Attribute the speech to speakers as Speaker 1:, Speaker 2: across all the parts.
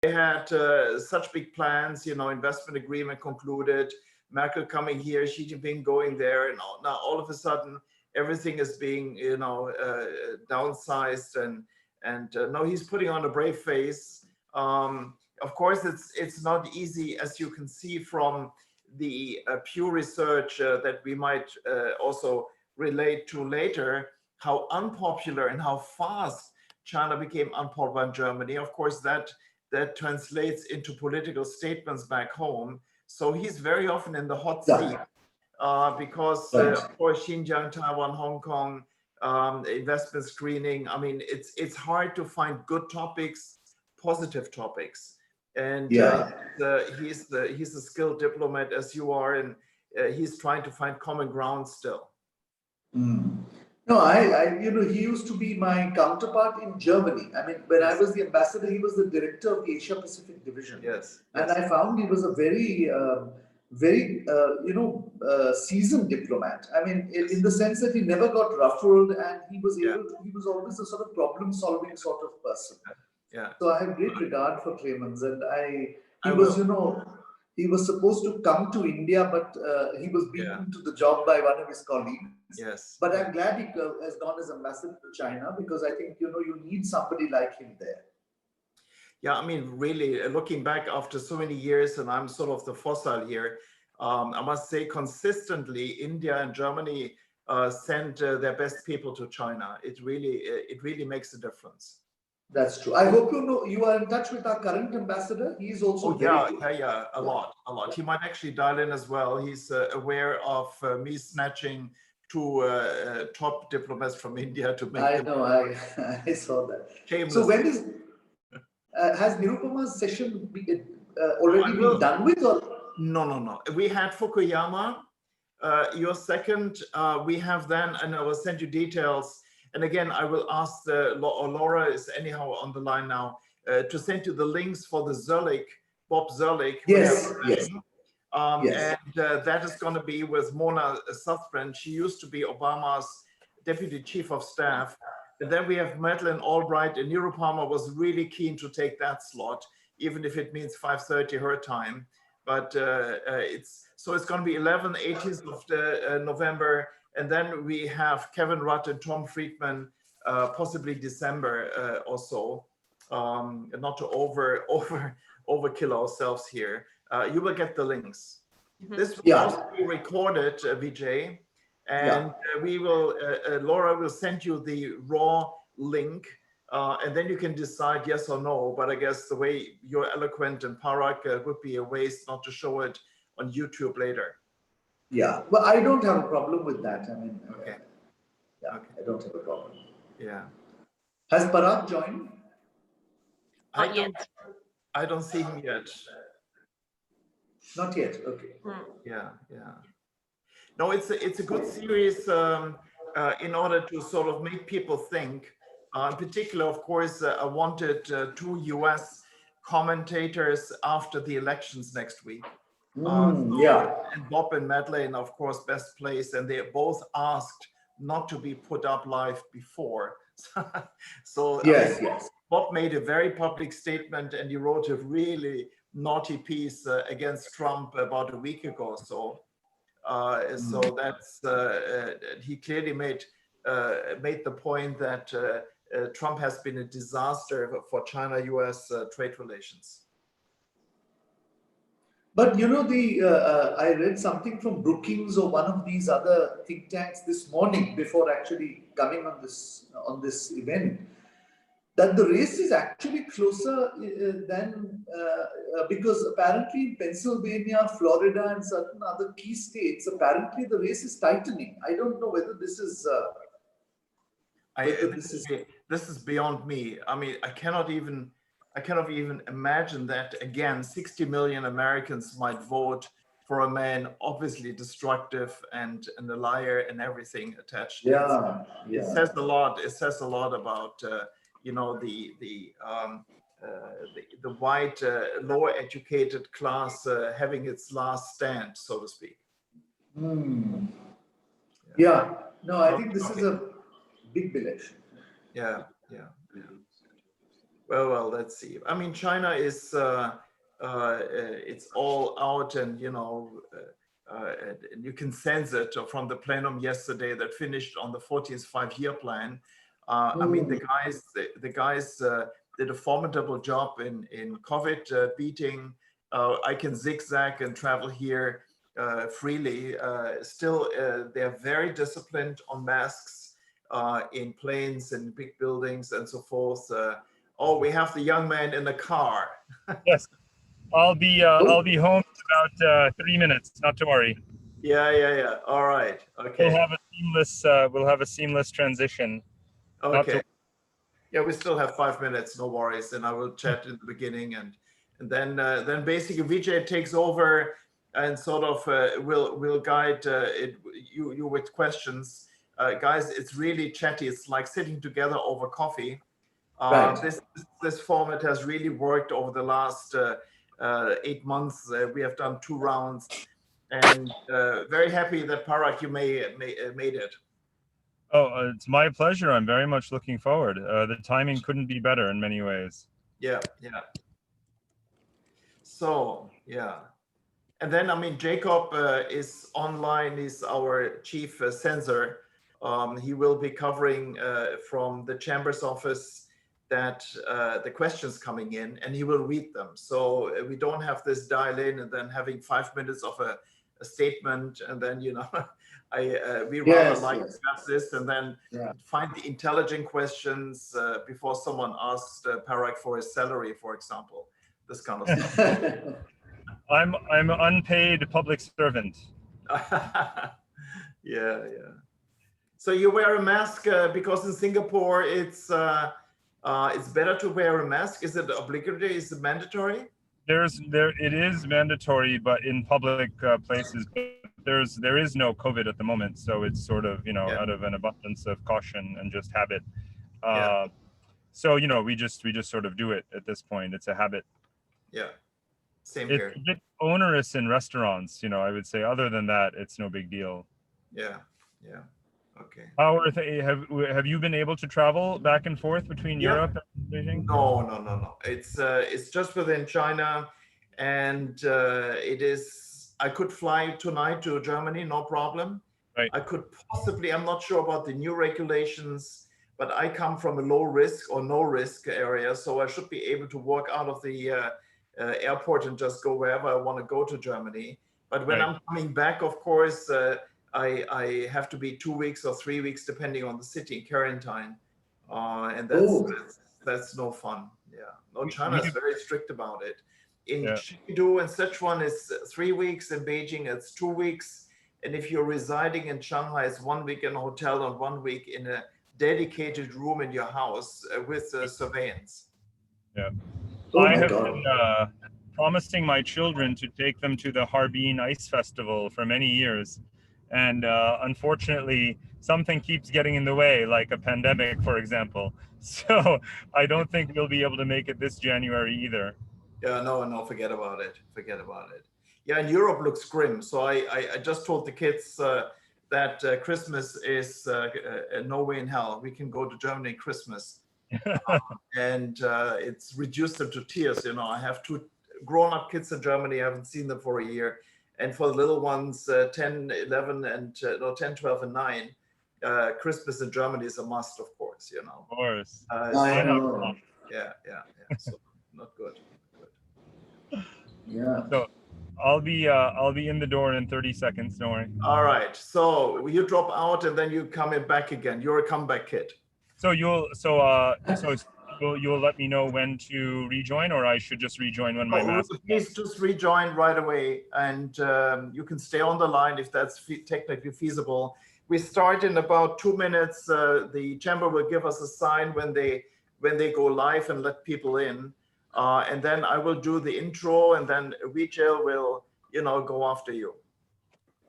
Speaker 1: they had such big plans, investment agreement concluded, Merkel coming here, Xi Jinping going there, and now all of a sudden everything is being, downsized, and no, he's putting on a brave face. Of course, it's not easy, as you can see from the Pew Research that we might also relate to later, how unpopular and how fast China became unpopular in Germany. Of course, that translates into political statements back home. So he's very often in the hot seat because, of course, Xinjiang, Taiwan, Hong Kong, investment screening. I mean, it's hard to find good topics, positive topics. And he's a skilled diplomat, as you are, and he's trying to find common ground still.
Speaker 2: No, he used to be my counterpart in Germany. I mean, when I was the ambassador, he was the director of the Asia-Pacific division.
Speaker 1: Yes.
Speaker 2: And I found he was a very, seasoned diplomat. I mean, in the sense that he never got ruffled, and he was he was always a sort of problem-solving sort of person.
Speaker 1: Yeah.
Speaker 2: So I have great regard for Clemens, and he was supposed to come to India, but he was beaten to the job by one of his colleagues.
Speaker 1: Yes.
Speaker 2: But I'm glad he has gone as ambassador to China, because I think, you need somebody like him there.
Speaker 1: Yeah, I mean, really, looking back after so many years, and I'm sort of the fossil here, I must say consistently, India and Germany send their best people to China. It really makes a difference.
Speaker 2: That's true. I hope you are in touch with our current ambassador. He's also very good.
Speaker 1: A lot. He might actually dial in as well. He's aware of me snatching two top diplomats from India to make.
Speaker 2: I know. I saw that.
Speaker 1: Shameless.
Speaker 2: So when is has Nirupama's session already been done with, or?
Speaker 1: No. We had Fukuyama. Your second. We have then, and I will send you details. And again, I will ask Laura is anyhow on the line now to send you the links for the Bob Zerlich.
Speaker 2: Yes.
Speaker 1: And that is going to be with Mona Southbrand. She used to be Obama's deputy chief of staff. And then we have Madeleine Albright, and Nirupama was really keen to take that slot, even if it means 5:30 her time. But it's going to be 18th of November. And then we have Kevin Rudd and Tom Friedman, possibly December or so. Not to overkill ourselves here. You will get the links. This will also be recorded, Vijay, and we will. Laura will send you the raw link, and then you can decide yes or no. But I guess the way you're eloquent and Parag, would be a waste not to show it on YouTube later.
Speaker 2: Yeah, but I don't have a problem with that. I mean, I don't have a problem.
Speaker 1: Yeah.
Speaker 2: Has Parag joined?
Speaker 3: Not yet.
Speaker 1: I don't see him yet.
Speaker 2: Not yet. Okay.
Speaker 1: Yeah. No, it's a good series in order to sort of make people think. In particular, of course, I wanted two US commentators after the elections next week. And Bob and Madeleine, of course, best placed, and they both asked not to be put up live before. So
Speaker 2: yes.
Speaker 1: Bob made a very public statement, and he wrote a really naughty piece against Trump about a week ago. So that's he clearly made the point that Trump has been a disaster for China-US trade relations.
Speaker 2: But I read something from Brookings or one of these other think tanks this morning before actually coming on this event, that the race is actually closer than because apparently in Pennsylvania, Florida, and certain other key states, apparently the race is tightening. I don't know whether this is.
Speaker 1: This is beyond me. I mean, I cannot even imagine that, again, 60 million Americans might vote for a man obviously destructive and a liar and everything attached. It says a lot. It says a lot about the white lower educated class having its last stand, so to speak.
Speaker 2: No, I think this is a big election.
Speaker 1: Yeah. Well, let's see. I mean, China is it's all out, and and you can sense it from the plenum yesterday that finished on the 14th five-year plan. I mean, the guys did a formidable job in COVID beating. I can zigzag and travel here freely. Still, they're very disciplined on masks in planes and big buildings and so forth. Oh, we have the young man in the car.
Speaker 4: Yes, I'll be home in about 3 minutes. Not to worry.
Speaker 1: Yeah. All right. Okay.
Speaker 4: We'll have a seamless transition.
Speaker 1: Okay. Yeah, we still have 5 minutes. No worries. And I will chat in the beginning, and then basically Vijay takes over and sort of will guide you with questions. Guys, it's really chatty. It's like sitting together over coffee.
Speaker 2: Right.
Speaker 1: This format has really worked over the last 8 months. We have done 2 rounds, and very happy that Parag, you made it.
Speaker 4: Oh, it's my pleasure. I'm very much looking forward. The timing couldn't be better in many ways.
Speaker 1: Yeah. So yeah, and then I mean Jacob is online. He's our chief censor. He will be covering from the chamber's office that the questions coming in, and he will read them. So we don't have this dial in and then having 5 minutes of a statement, and then we rather like to have this and then find the intelligent questions before someone asks Parag for his salary, for example, this kind of stuff.
Speaker 4: I'm an unpaid public servant.
Speaker 1: Yeah. So you wear a mask because in Singapore it's better to wear a mask. Is it obligatory? Is it mandatory?
Speaker 4: It is mandatory, but in public places, there is no COVID at the moment, so it's sort of out of an abundance of caution and just habit. So we just sort of do it at this point. It's a habit.
Speaker 1: Yeah, same
Speaker 4: it's
Speaker 1: here.
Speaker 4: It's a bit onerous in restaurants, I would say. Other than that, it's no big deal.
Speaker 1: Yeah. Okay.
Speaker 4: How are have you been able to travel back and forth between Europe and Beijing?
Speaker 1: No. It's just within China, and it is. I could fly tonight to Germany, no problem.
Speaker 4: Right.
Speaker 1: I could possibly. I'm not sure about the new regulations, but I come from a low risk or no risk area, so I should be able to walk out of the airport and just go wherever I want to go to Germany. But when I'm coming back, of course. I have to be 2 weeks or 3 weeks, depending on the city, in quarantine, and that's no fun. Yeah, no, China is very strict about it. In Chengdu and Sichuan, it's 3 weeks. In Beijing, it's 2 weeks. And if you're residing in Shanghai, it's 1 week in a hotel and 1 week in a dedicated room in your house with surveillance.
Speaker 4: Yeah, I have been promising my children to take them to the Harbin Ice Festival for many years. And unfortunately, something keeps getting in the way, like a pandemic, for example. So I don't think we'll be able to make it this January either. Yeah,
Speaker 1: no, forget about it. Yeah, and Europe looks grim. So I just told the kids that Christmas is no way in hell. We can go to Germany Christmas. And it's reduced them to tears. I have 2 grown-up kids in Germany. I haven't seen them for a year. And for the little ones, 10, 11, and 10, 12, and 9, Christmas in Germany is a must, of course.
Speaker 4: Of course.
Speaker 1: Yeah. So not good.
Speaker 2: Yeah.
Speaker 4: So I'll be in the door in 30 seconds. Don't worry.
Speaker 1: All right. So you drop out and then you come in back again. You're a comeback kid.
Speaker 4: So you'll let me know when to rejoin, or I should just rejoin when my mask.
Speaker 1: Please just rejoin right away, and you can stay on the line if that's technically feasible. We start in about 2 minutes. The chamber will give us a sign when they go live and let people in, and then I will do the intro, and then Vijay will go after you.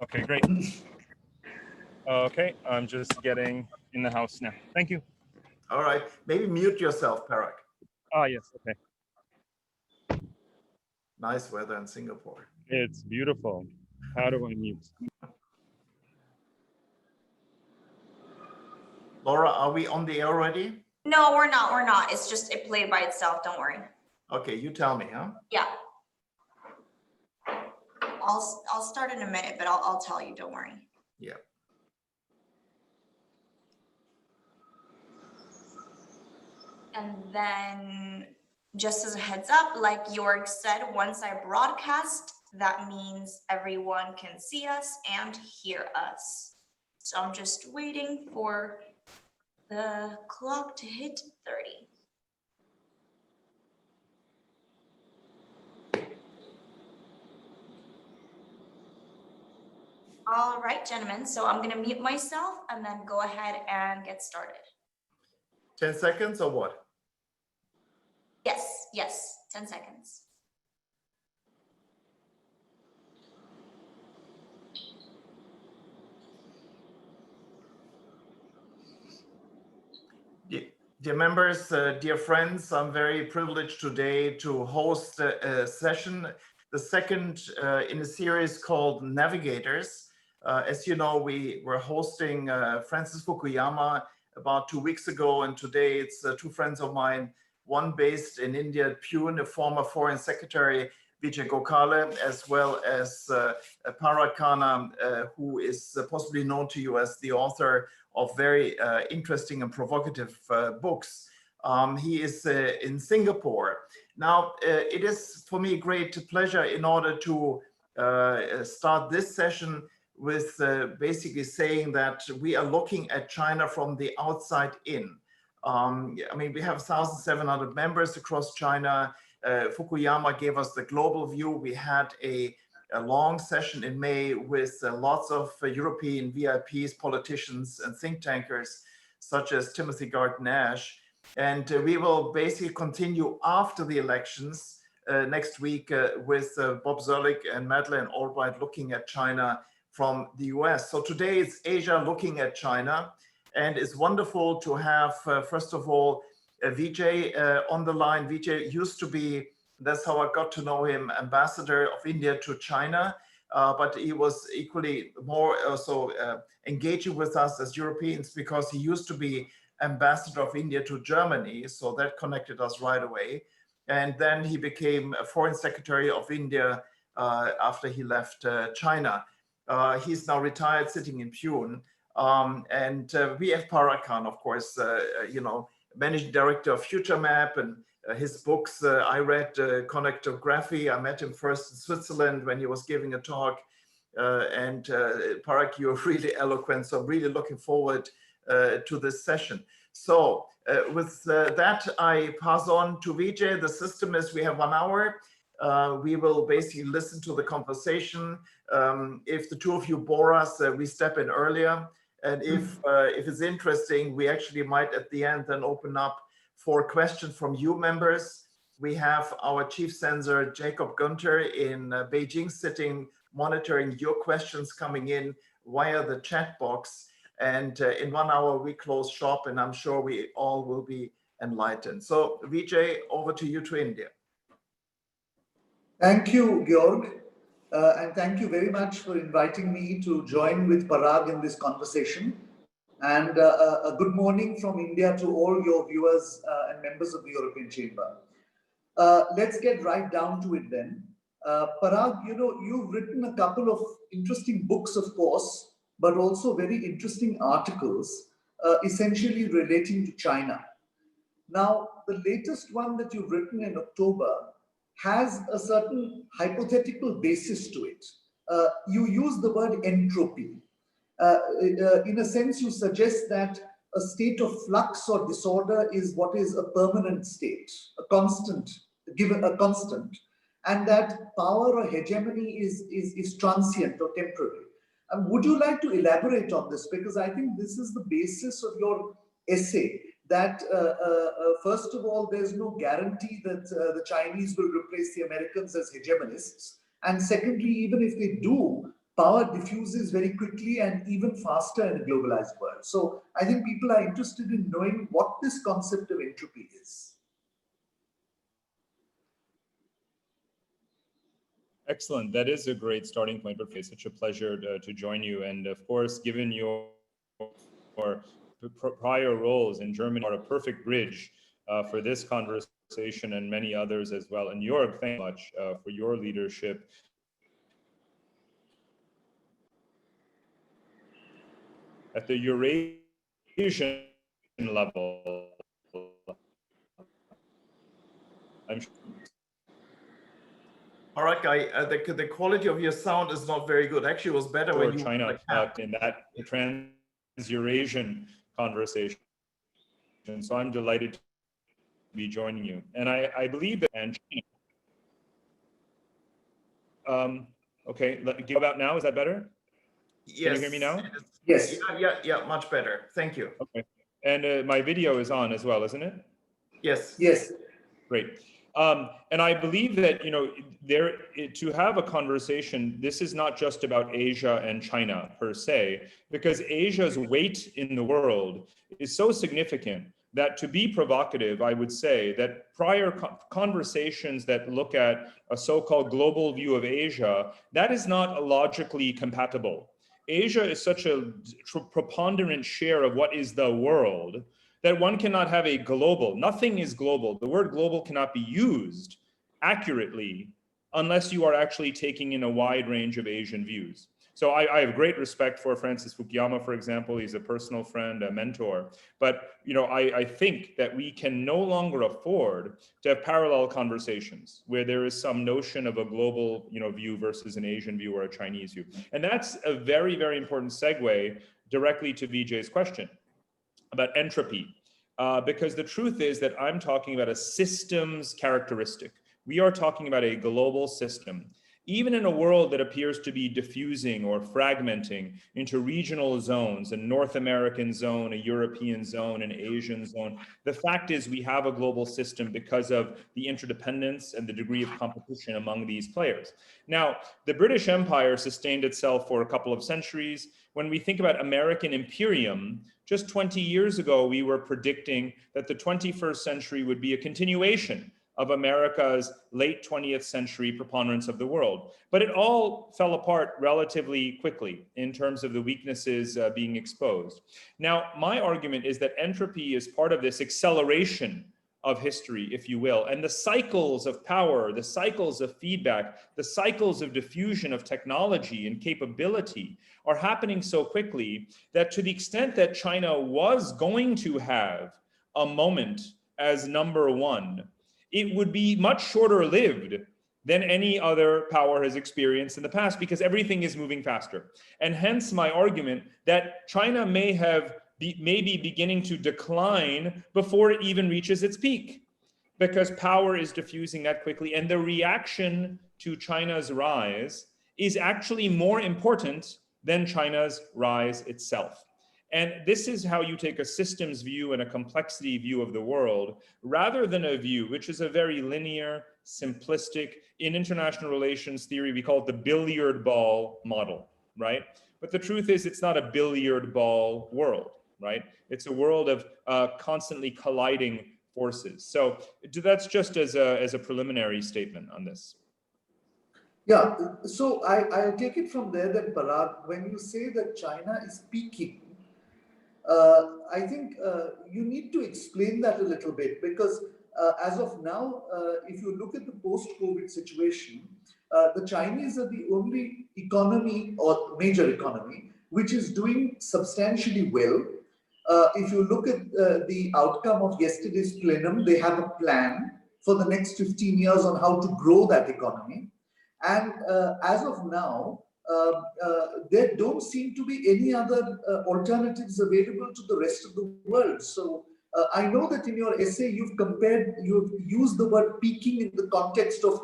Speaker 4: Okay, great. Okay, I'm just getting in the house now. Thank you.
Speaker 1: All right, maybe mute yourself, Parag.
Speaker 4: Yes, okay.
Speaker 1: Nice weather in Singapore.
Speaker 4: It's beautiful. How do I mute?
Speaker 1: Laura, are we on the air already?
Speaker 3: No, we're not. We're not. It's just it played by itself. Don't worry.
Speaker 1: Okay, you tell me, huh?
Speaker 3: Yeah. I'll start in a minute, but I'll tell you. Don't worry.
Speaker 1: Yeah.
Speaker 3: And then, just as a heads up, like Jorg said, once I broadcast, that means everyone can see us and hear us. So I'm just waiting for the clock to hit 30. All right, gentlemen. So I'm going to mute myself and then go ahead and get started.
Speaker 1: 10 seconds or what?
Speaker 3: Yes, 10 seconds.
Speaker 1: Dear members, dear friends, I'm very privileged today to host a session, the second in a series called Navigators. As you know, we were hosting Francis Fukuyama about 2 weeks ago, and today it's two friends of mine, one based in India at Pune, a former foreign secretary, Vijay Gokhale, as well as Parag Khanna, who is possibly known to you as the author of very interesting and provocative books. He is in Singapore. Now, it is for me a great pleasure in order to start this session with basically saying that we are looking at China from the outside in. I mean, we have 1,700 members across China. Fukuyama gave us the global view. We had a long session in May with lots of European VIPs, politicians, and think tankers, such as Timothy Garton-Ash. And we will basically continue after the elections next week with Bob Zoellick and Madeleine Albright looking at China from the US. So today it's Asia looking at China. And it's wonderful to have, first of all, Vijay on the line. Vijay used to be, that's how I got to know him, ambassador of India to China, but he was equally more also engaging with us as Europeans because he used to be ambassador of India to Germany, so that connected us right away. And then he became a foreign secretary of India after he left China. He's now retired, sitting in Pune. And we have Parag Khanna, of course, you know, managing director of Future Map, and his books I read, Connectography. I met him first in Switzerland when he was giving a talk. And Parag, you're really eloquent, so I'm really looking forward to this session. So with that, I pass on to Vijay. The system is we have 1 hour. We will basically listen to the conversation. If the two of you bore us, we step in earlier. And if it's interesting, we actually might at the end then open up for questions from you members. We have our chief censor, Jacob Gunter, in Beijing sitting, monitoring your questions coming in via the chat box. And in 1 hour, we close shop, and I'm sure we all will be enlightened. So Vijay, over to you to India.
Speaker 2: Thank you, Georg. And thank you very much for inviting me to join with Parag in this conversation. And a good morning from India to all your viewers and members of the European Chamber. Let's get right down to it then. Parag, you know, you've written a couple of interesting books, of course, but also very interesting articles, essentially relating to China. Now, the latest one that you've written in October has a certain hypothetical basis to it. You use the word entropy. In a sense, you suggest that a state of flux or disorder is what is a permanent state, a constant, given a constant, and that power or hegemony is transient or temporary. Would you like to elaborate on this? Because I think this is the basis of your essay, that first of all, there's no guarantee that the Chinese will replace the Americans as hegemonists. And secondly, even if they do, power diffuses very quickly and even faster in a globalized world. So I think people are interested in knowing what this concept of entropy is.
Speaker 4: Excellent. That is a great starting point, Professor. Such a pleasure to join you. And of course, given your prior roles in Germany are a perfect bridge for this conversation and many others as well. And Jörg, thank you much for your leadership. At the Eurasian level, I'm sure.
Speaker 1: All right, Guy, the quality of your sound is not very good. Actually, it was better when you
Speaker 4: China in that trans-Eurasian conversation. So I'm delighted to be joining you. And I believe that, and okay, give about now, is that better?
Speaker 1: Yes.
Speaker 4: Can you hear me now?
Speaker 2: Yes.
Speaker 1: Yeah, much better. Thank you.
Speaker 4: Okay. And my video is on as well, isn't it?
Speaker 1: Yes.
Speaker 2: Yes.
Speaker 4: Great. And I believe that, to have a conversation, this is not just about Asia and China per se, because Asia's weight in the world is so significant that, to be provocative, I would say that prior conversations that look at a so-called global view of Asia, that is not logically compatible. Asia is such a preponderant share of what is the world that one cannot have a global, nothing is global. The word global cannot be used accurately unless you are actually taking in a wide range of Asian views. So I have great respect for Francis Fukuyama, for example. He's a personal friend, a mentor. But I think that we can no longer afford to have parallel conversations where there is some notion of a global view versus an Asian view or a Chinese view. And that's a very, very important segue directly to Vijay's question about entropy, because the truth is that I'm talking about a systems characteristic. We are talking about a global system. Even in a world that appears to be diffusing or fragmenting into regional zones, a North American zone, a European zone, an Asian zone, the fact is we have a global system because of the interdependence and the degree of competition among these players. Now, the British Empire sustained itself for a couple of centuries. When we think about American imperium, just 20 years ago, we were predicting that the 21st century would be a continuation of America's late 20th century preponderance of the world. But it all fell apart relatively quickly in terms of the weaknesses being exposed. Now, my argument is that entropy is part of this acceleration of history, if you will, and the cycles of power, the cycles of feedback, the cycles of diffusion of technology and capability are happening so quickly that, to the extent that China was going to have a moment as number one, it would be much shorter lived than any other power has experienced in the past, because everything is moving faster. And hence my argument that China may be beginning to decline before it even reaches its peak, because power is diffusing that quickly. And the reaction to China's rise is actually more important than China's rise itself. And this is how you take a systems view and a complexity view of the world, rather than a view which is a very linear, simplistic, in international relations theory, we call it the billiard ball model, right? But the truth is it's not a billiard ball world, right? It's a world of constantly colliding forces. So that's just as a preliminary statement on this.
Speaker 2: Yeah, so I'll take it from there that, Parag, when you say that China is peaking, I think you need to explain that a little bit, because as of now, if you look at the post-COVID situation, the Chinese are the only economy or major economy which is doing substantially well. If you look at the outcome of yesterday's plenum, they have a plan for the next 15 years on how to grow that economy. And as of now, there don't seem to be any other alternatives available to the rest of the world. So I know that in your essay you've used the word peaking in the context of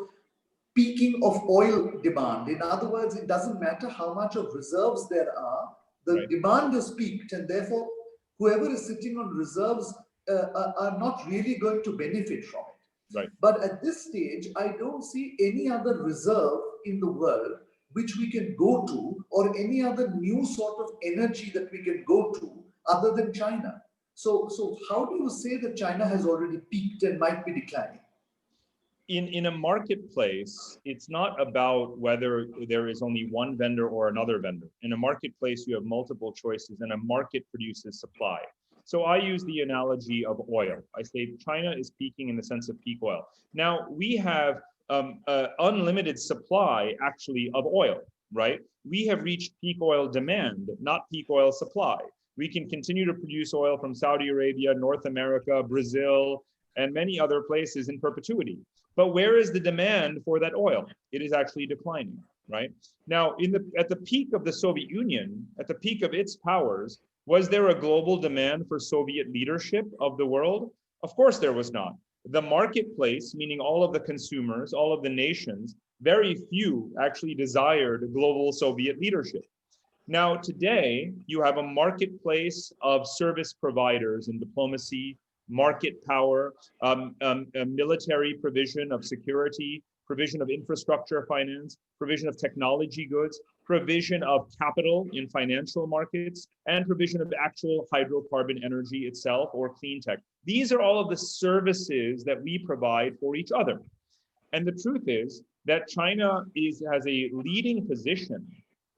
Speaker 2: peaking of oil demand. In other words, it doesn't matter how much of reserves there are, the
Speaker 4: Right.
Speaker 2: demand has peaked, and therefore whoever is sitting on reserves are not really going to benefit from it.
Speaker 4: Right.
Speaker 2: But at this stage, I don't see any other reserve in the world which we can go to, or any other new sort of energy that we can go to other than China. So how do you say that China has already peaked and might be declining?
Speaker 4: In a marketplace, it's not about whether there is only one vendor or another vendor. In a marketplace, you have multiple choices, and a market produces supply. So I use the analogy of oil. I say China is peaking in the sense of peak oil. Now we have unlimited supply actually of oil, right? We have reached peak oil demand, not peak oil supply. We can continue to produce oil from Saudi Arabia, North America, Brazil, and many other places in perpetuity. But where is the demand for that oil? It is actually declining, right? Now, at the peak of the Soviet Union, at the peak of its powers, was there a global demand for Soviet leadership of the world? Of course there was not. The marketplace, meaning all of the consumers, all of the nations, very few actually desired global Soviet leadership. Now, today, you have a marketplace of service providers in diplomacy, market power, military provision of security, provision of infrastructure finance, provision of technology goods, provision of capital in financial markets, and provision of actual hydrocarbon energy itself or clean tech. These are all of the services that we provide for each other. And the truth is that China has a leading position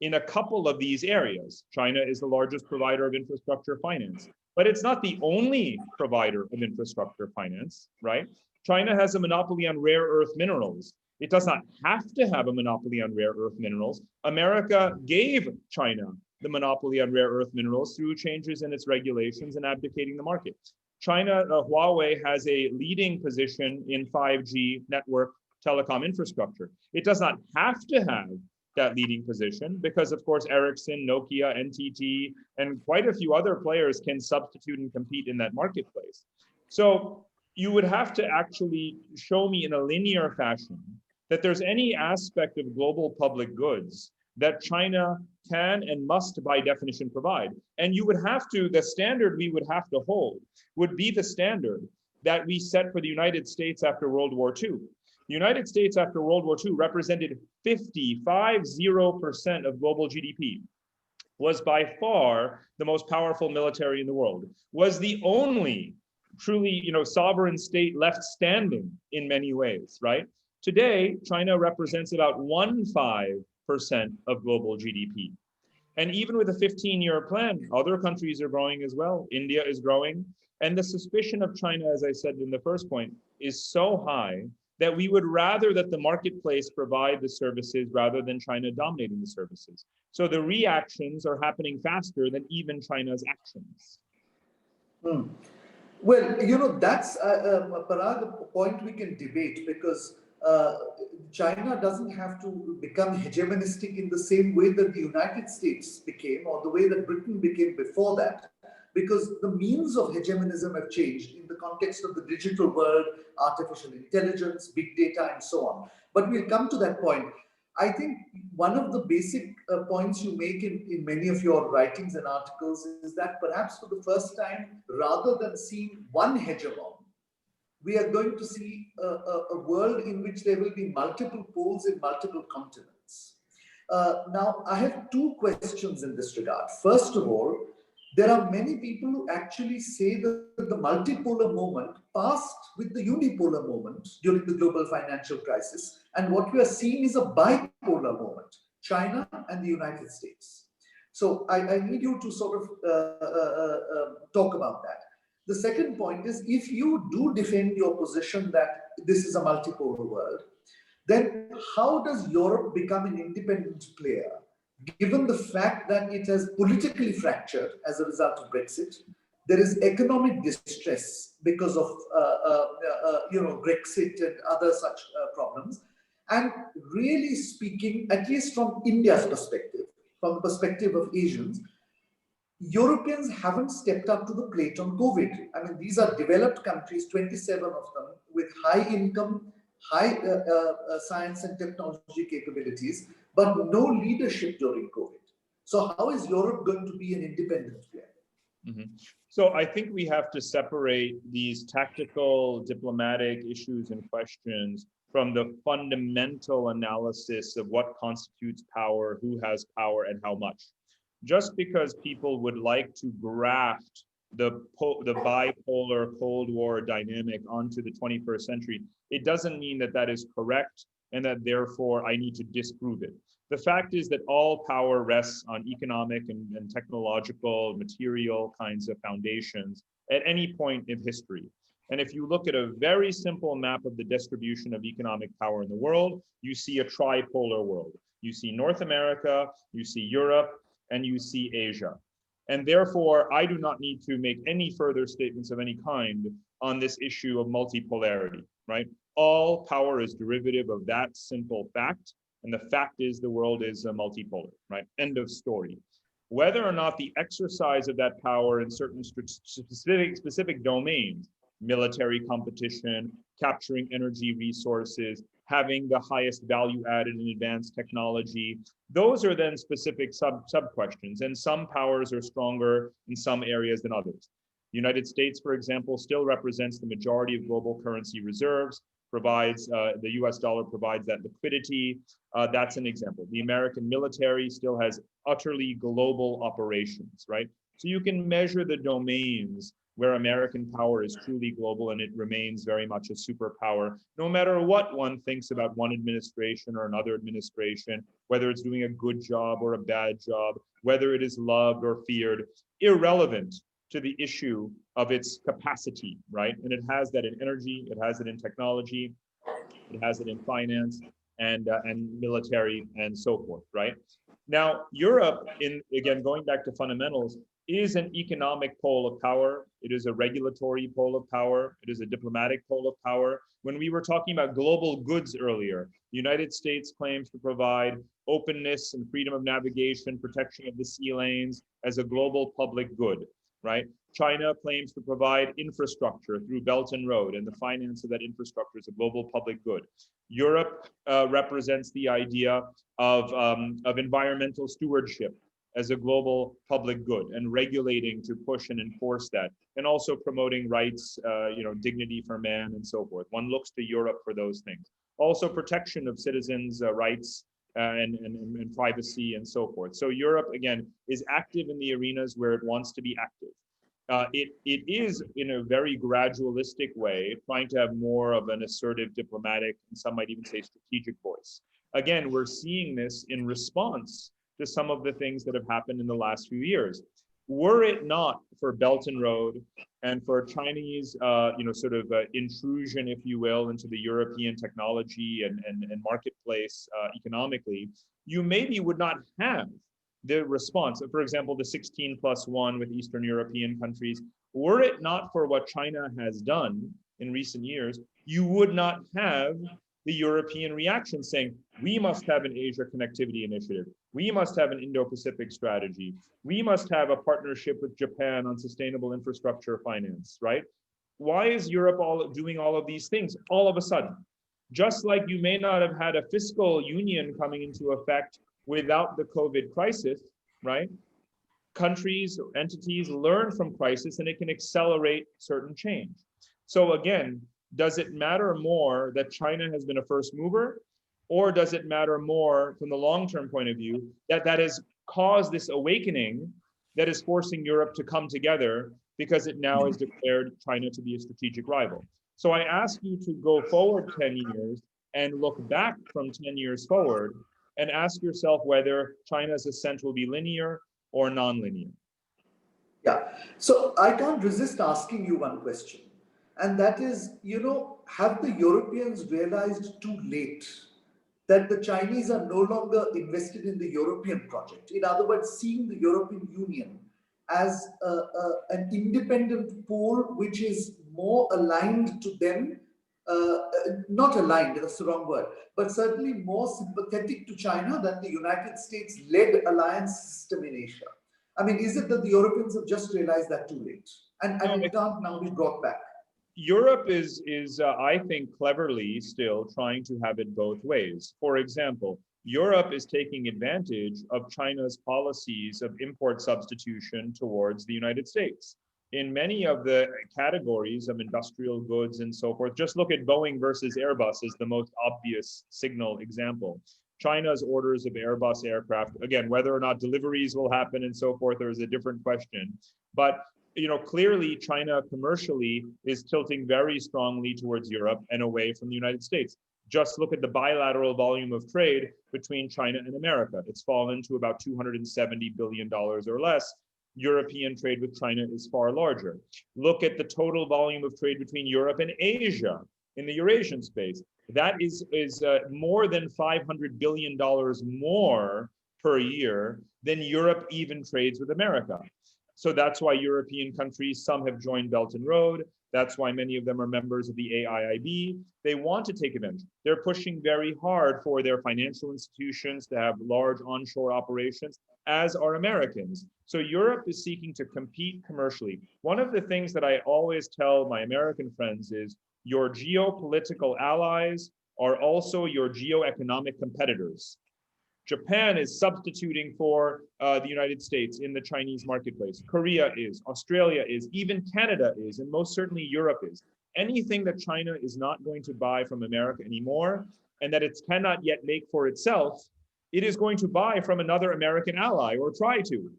Speaker 4: in a couple of these areas. China is the largest provider of infrastructure finance, but it's not the only provider of infrastructure finance, right? China has a monopoly on rare earth minerals. It does not have to have a monopoly on rare earth minerals. America gave China the monopoly on rare earth minerals through changes in its regulations and abdicating the market. China, Huawei has a leading position in 5G network telecom infrastructure. It does not have to have that leading position because, of course, Ericsson, Nokia, NTT, and quite a few other players can substitute and compete in that marketplace. So you would have to actually show me in a linear fashion that there's any aspect of global public goods that China can and must by definition provide. And you would have to, the standard we would have to hold would be the standard that we set for the United States after World War II. The United States after World War II represented 50% of global GDP, was by far the most powerful military in the world, was the only truly, sovereign state left standing in many ways, right? Today, China represents about 15% of global GDP. And even with a 15-year plan, other countries are growing as well. India is growing. And the suspicion of China, as I said in the first point, is so high that we would rather that the marketplace provide the services rather than China dominating the services. So the reactions are happening faster than even China's actions.
Speaker 2: Well, that's Parag, a point we can debate because China doesn't have to become hegemonistic in the same way that the United States became or the way that Britain became before that, because the means of hegemonism have changed in the context of the digital world, artificial intelligence, big data, and so on. But we'll come to that point. I think one of the basic points you make in many of your writings and articles is that perhaps for the first time, rather than seeing one hegemon, we are going to see a world in which there will be multiple poles in multiple continents. Now, I have two questions in this regard. First of all, there are many people who actually say that the multipolar moment passed with the unipolar moment during the global financial crisis. And what we are seeing is a bipolar moment, China and the United States. So I need you to sort of talk about that. The second point is, if you do defend your position that this is a multipolar world, then how does Europe become an independent player, given the fact that it has politically fractured as a result of Brexit? There is economic distress because of Brexit and other such problems. And really speaking, at least from India's perspective, from the perspective of Asians, Europeans haven't stepped up to the plate on COVID. I mean, these are developed countries, 27 of them, with high income, high science and technology capabilities, but no leadership during COVID. So how is Europe going to be an independent player?
Speaker 4: Mm-hmm. So I think we have to separate these tactical diplomatic issues and questions from the fundamental analysis of what constitutes power, who has power, and how much. Just because people would like to graft the bipolar Cold War dynamic onto the 21st century, it doesn't mean that that is correct
Speaker 5: and that therefore I need to disprove it. The fact is that all power rests on economic and technological, material kinds of foundations at any point in history. And if you look at a very simple map of the distribution of economic power in the world, you see a tripolar world. You see North America, you see Europe, and you see Asia. And therefore, I do not need to make any further statements of any kind on this issue of multipolarity, right? All power is derivative of that simple fact. And the fact is the world is multipolar, right? End of story. Whether or not the exercise of that power in certain specific domains, military competition, capturing energy resources, having the highest value added in advanced technology, those are then specific sub questions. And some powers are stronger in some areas than others. The United States, for example, still represents the majority of global currency reserves, provides, the US dollar provides that liquidity. That's an example. The American military still has utterly global operations, right? So you can measure the domains where American power is truly global and it remains very much a superpower, no matter what one thinks about one administration or another administration, whether it's doing a good job or a bad job, whether it is loved or feared, irrelevant to the issue of its capacity, right? And it has that in energy, it has it in technology, it has it in finance and military and so forth, right? Now, Europe, again, going back to fundamentals, is an economic pole of power. It is a regulatory pole of power. It is a diplomatic pole of power. When we were talking about global goods earlier, the United States claims to provide openness and freedom of navigation, protection of the sea lanes as a global public good, right? China claims to provide infrastructure through Belt and Road, and the finance of that infrastructure is a global public good. Europe represents the idea of environmental stewardship as a global public good and regulating to push and enforce that, and also promoting rights, dignity for man and so forth. One looks to Europe for those things. Also protection of citizens' rights and privacy and so forth. So Europe, again, is active in the arenas where it wants to be active. It is, in a very gradualistic way, trying to have more of an assertive diplomatic, and some might even say strategic voice. Again, we're seeing this in response to some of the things that have happened in the last few years. Were it not for Belt and Road and for Chinese, intrusion, if you will, into the European technology and marketplace economically, you maybe would not have the response. For example, the 16+1 with Eastern European countries. Were it not for what China has done in recent years, you would not have the European reaction saying, we must have an Asia connectivity initiative. We must have an Indo-Pacific strategy. We must have a partnership with Japan on sustainable infrastructure finance, right? Why is Europe doing all of these things all of a sudden? Just like you may not have had a fiscal union coming into effect without the COVID crisis, right? Countries, entities learn from crisis and it can accelerate certain change. So again, does it matter more that China has been a first mover, or does it matter more from the long-term point of view that has caused this awakening that is forcing Europe to come together because it now has declared China to be a strategic rival? So I ask you to go forward 10 years and look back from 10 years forward and ask yourself whether China's ascent will be linear or non-linear.
Speaker 2: Yeah, so I can't resist asking you one question. And that is, have the Europeans realized too late that the Chinese are no longer invested in the European project? In other words, seeing the European Union as an independent pole which is more aligned to them, not aligned, that's the wrong word, but certainly more sympathetic to China than the United States-led alliance system in Asia. I mean, is it that the Europeans have just realized that too late and it can't now be brought back?
Speaker 5: Europe is I think, cleverly still trying to have it both ways. For example, Europe is taking advantage of China's policies of import substitution towards the United States. In many of the categories of industrial goods and so forth, just look at Boeing versus Airbus as the most obvious signal example. China's orders of Airbus aircraft, again, whether or not deliveries will happen and so forth, there is a different question. But clearly China commercially is tilting very strongly towards Europe and away from the United States. Just look at the bilateral volume of trade between China and America. It's fallen to about $270 billion or less. European trade with China is far larger. Look at the total volume of trade between Europe and Asia in the Eurasian space. That is more than $500 billion more per year than Europe even trades with America. So that's why European countries, some have joined Belt and Road. That's why many of them are members of the AIIB. They want to take advantage. They're pushing very hard for their financial institutions to have large onshore operations, as are Americans. So Europe is seeking to compete commercially. One of the things that I always tell my American friends is your geopolitical allies are also your geoeconomic competitors. Japan is substituting for the United States in the Chinese marketplace. Korea is, Australia is, even Canada is, and most certainly Europe is. Anything that China is not going to buy from America anymore, and that it cannot yet make for itself, it is going to buy from another American ally, or try to.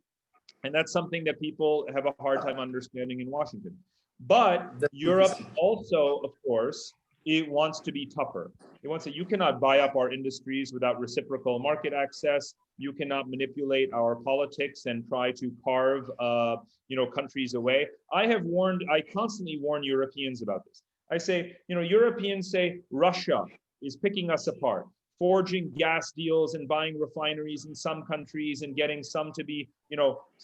Speaker 5: And that's something that people have a hard time understanding in Washington. But Europe also, of course, it wants to be tougher. It wants to, you cannot buy up our industries without reciprocal market access. You cannot manipulate our politics and try to carve countries away. I constantly warn Europeans about this. I say, Europeans say Russia is picking us apart, forging gas deals and buying refineries in some countries and getting some to be,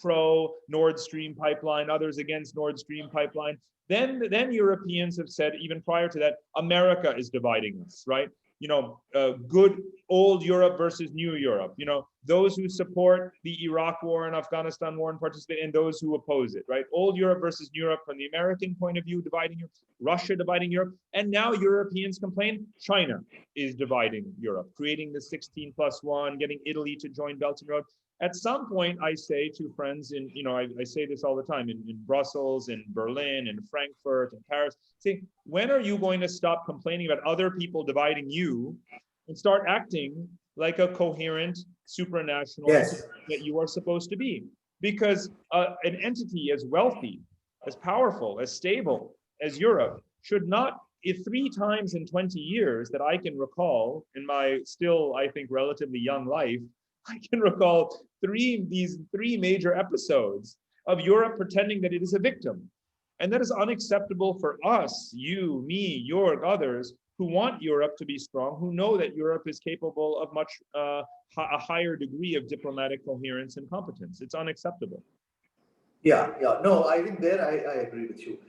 Speaker 5: pro Nord Stream pipeline, others against Nord Stream pipeline. Then Europeans have said, even prior to that, America is dividing us, right? Good old Europe versus new Europe, those who support the Iraq war and Afghanistan war and participate, and those who oppose it, right? Old Europe versus Europe from the American point of view, dividing Europe, Russia dividing Europe. And now Europeans complain, China is dividing Europe, creating the 16+1, getting Italy to join Belt and Road. At some point, I say to friends I say this all the time in Brussels, in Berlin, in Frankfurt, in Paris, say, when are you going to stop complaining about other people dividing you and start acting like a coherent supranational that you are supposed to be? Because an entity as wealthy, as powerful, as stable as Europe should not, if 3 times in 20 years that I can recall in my still, I think, relatively young life, I can recall these three major episodes of Europe pretending that it is a victim. And that is unacceptable for us, you, me, your, others, who want Europe to be strong, who know that Europe is capable of much a higher degree of diplomatic coherence and competence. It's unacceptable.
Speaker 2: Yeah. No, I think there I agree with you.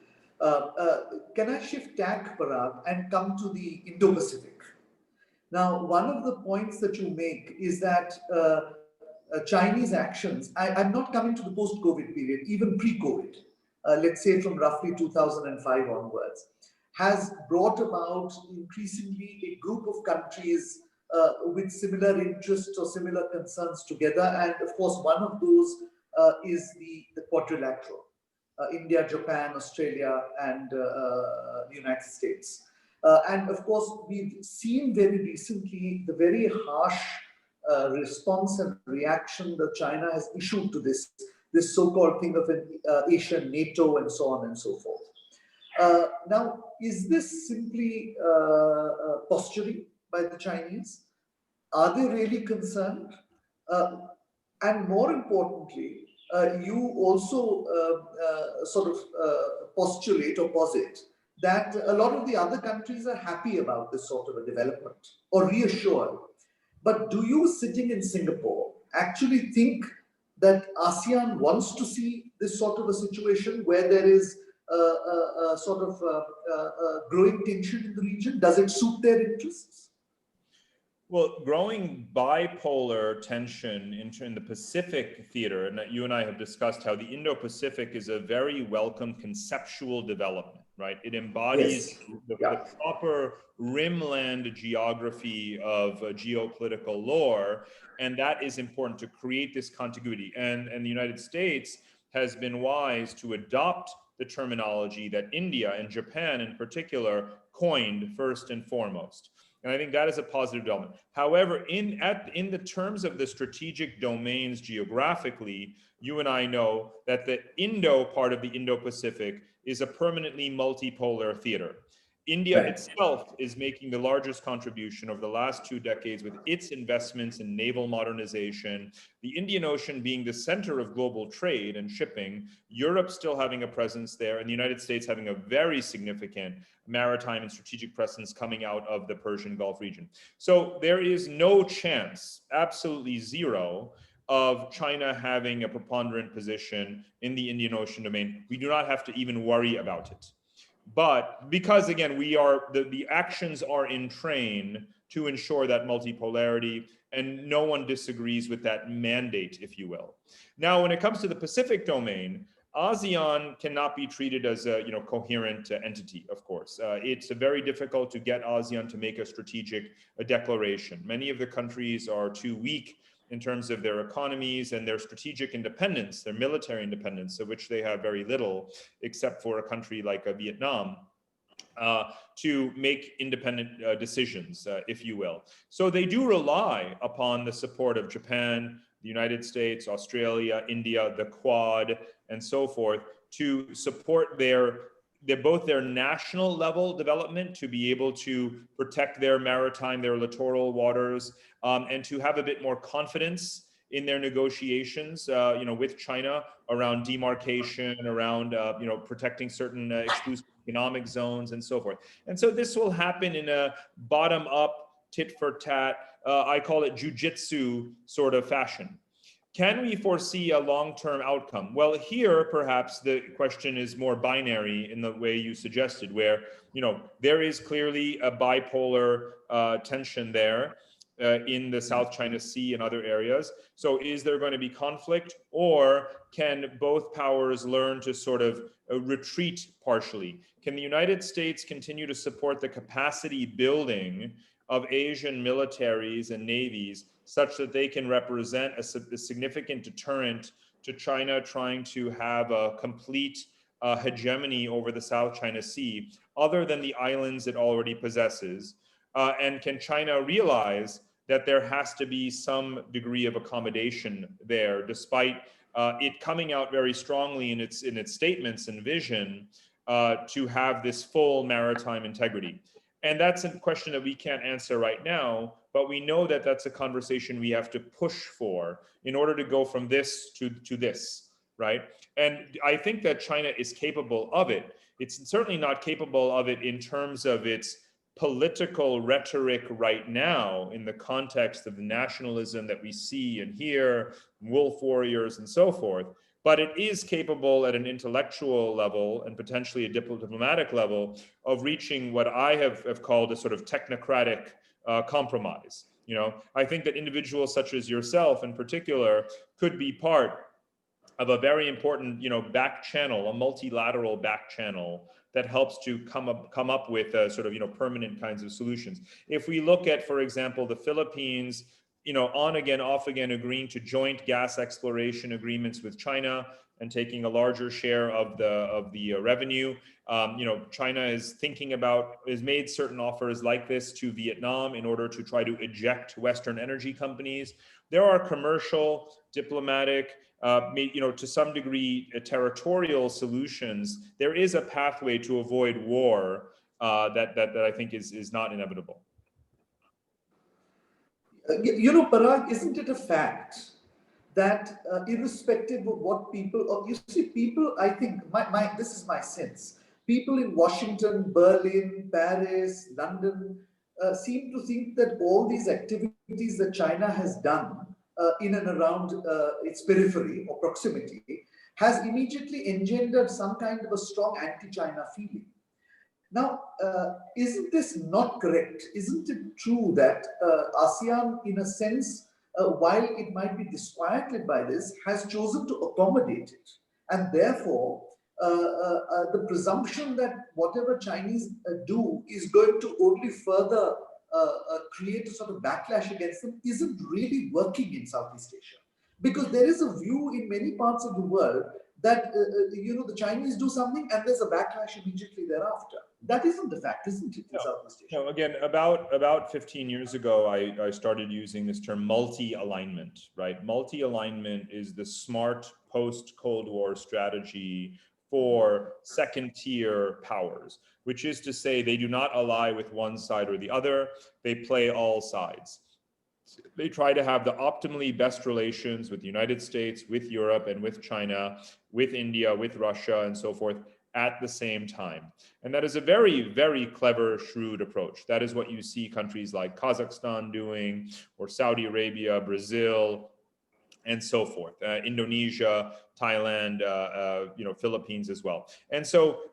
Speaker 2: Can I shift tack, Parag, and come to the Indo-Pacific? Now, one of the points that you make is that Chinese actions, I'm not coming to the post-COVID period, even pre-COVID, let's say from roughly 2005 onwards, has brought about increasingly a group of countries with similar interests or similar concerns together. And of course, one of those is the quadrilateral, India, Japan, Australia, and the United States. And of course, we've seen very recently the very harsh response and reaction that China has issued to this so-called thing of an Asian NATO and so on and so forth. Now, is this simply posturing by the Chinese? Are they really concerned? And more importantly, you also postulate or posit that a lot of the other countries are happy about this sort of a development or reassured. But do you, sitting in Singapore, actually think that ASEAN wants to see this sort of a situation where there is a growing tension in the region? Does it suit their interests?
Speaker 5: Well, growing bipolar tension in the Pacific theater, and you and I have discussed how the Indo-Pacific is a very welcome conceptual development, right? It embodies the proper rimland geography of geopolitical lore, and that is important to create this contiguity. And the United States has been wise to adopt the terminology that India and Japan in particular coined first and foremost. And I think that is a positive development. However, in the terms of the strategic domains geographically, you and I know that the Indo part of the Indo-Pacific is a permanently multipolar theater. India
Speaker 2: Right.
Speaker 5: itself is making the largest contribution over the last 2 decades with its investments in naval modernization, the Indian Ocean being the center of global trade and shipping, Europe still having a presence there, and the United States having a very significant maritime and strategic presence coming out of the Persian Gulf region. So there is no chance, absolutely zero, of China having a preponderant position in the Indian Ocean domain. We do not have to even worry about it. But because, again, the actions are in train to ensure that multipolarity, and no one disagrees with that mandate, if you will. Now, when it comes to the Pacific domain, ASEAN cannot be treated as a coherent entity, of course. It's very difficult to get ASEAN to make a strategic declaration. Many of the countries are too weak in terms of their economies and their strategic independence, their military independence, of which they have very little, except for a country like Vietnam, to make independent decisions, if you will. So they do rely upon the support of Japan, the United States, Australia, India, the Quad, and so forth, to support both their national level development, to be able to protect their maritime, their littoral waters, and to have a bit more confidence in their negotiations, with China around demarcation, around protecting certain exclusive economic zones, and so forth. And so this will happen in a bottom-up, tit-for-tat, I call it jujitsu sort of fashion. Can we foresee a long-term outcome? Well, here, perhaps the question is more binary in the way you suggested, where, there is clearly a bipolar tension there in the South China Sea and other areas. So is there going to be conflict, or can both powers learn to sort of retreat partially? Can the United States continue to support the capacity building of Asian militaries and navies such that they can represent a significant deterrent to China trying to have a complete hegemony over the South China Sea, other than the islands it already possesses? And can China realize that there has to be some degree of accommodation there, despite it coming out very strongly in its statements and vision to have this full maritime integrity? And that's a question that we can't answer right now, but we know that that's a conversation we have to push for in order to go from this to this, right? And I think that China is capable of it. It's certainly not capable of it in terms of its political rhetoric right now in the context of the nationalism that we see and hear, wolf warriors and so forth. But it is capable at an intellectual level and potentially a diplomatic level of reaching what I have called a sort of technocratic compromise. I think that individuals such as yourself in particular could be part of a very important, back channel, a multilateral back channel that helps to come up with sort of, permanent kinds of solutions. If we look at, for example, the Philippines, on again, off again, agreeing to joint gas exploration agreements with China and taking a larger share of the revenue. China is has made certain offers like this to Vietnam in order to try to eject Western energy companies. There are commercial, diplomatic, to some degree, territorial solutions. There is a pathway to avoid war that I think is not inevitable.
Speaker 2: Parag, isn't it a fact that irrespective of what people, I think, this is my sense, people in Washington, Berlin, Paris, London seem to think that all these activities that China has done in and around its periphery or proximity has immediately engendered some kind of a strong anti-China feeling. Now, isn't this not correct? Isn't it true that ASEAN, in a sense, while it might be disquieted by this, has chosen to accommodate it? And therefore, the presumption that whatever Chinese do is going to only further create a sort of backlash against them isn't really working in Southeast Asia. Because there is a view in many parts of the world that the Chinese do something and there's a backlash immediately thereafter. That isn't the fact, isn't it, in Southeast Asia?
Speaker 5: No, again, about 15 years ago, I started using this term multi-alignment, right? Multi-alignment is the smart post-Cold War strategy for second-tier powers, which is to say they do not ally with one side or the other, they play all sides. They try to have the optimally best relations with the United States, with Europe, and with China, with India, with Russia, and so forth at the same time. And that is a very, very clever, shrewd approach. That is what you see countries like Kazakhstan doing, or Saudi Arabia, Brazil, and so forth, Indonesia, Thailand, Philippines as well. And so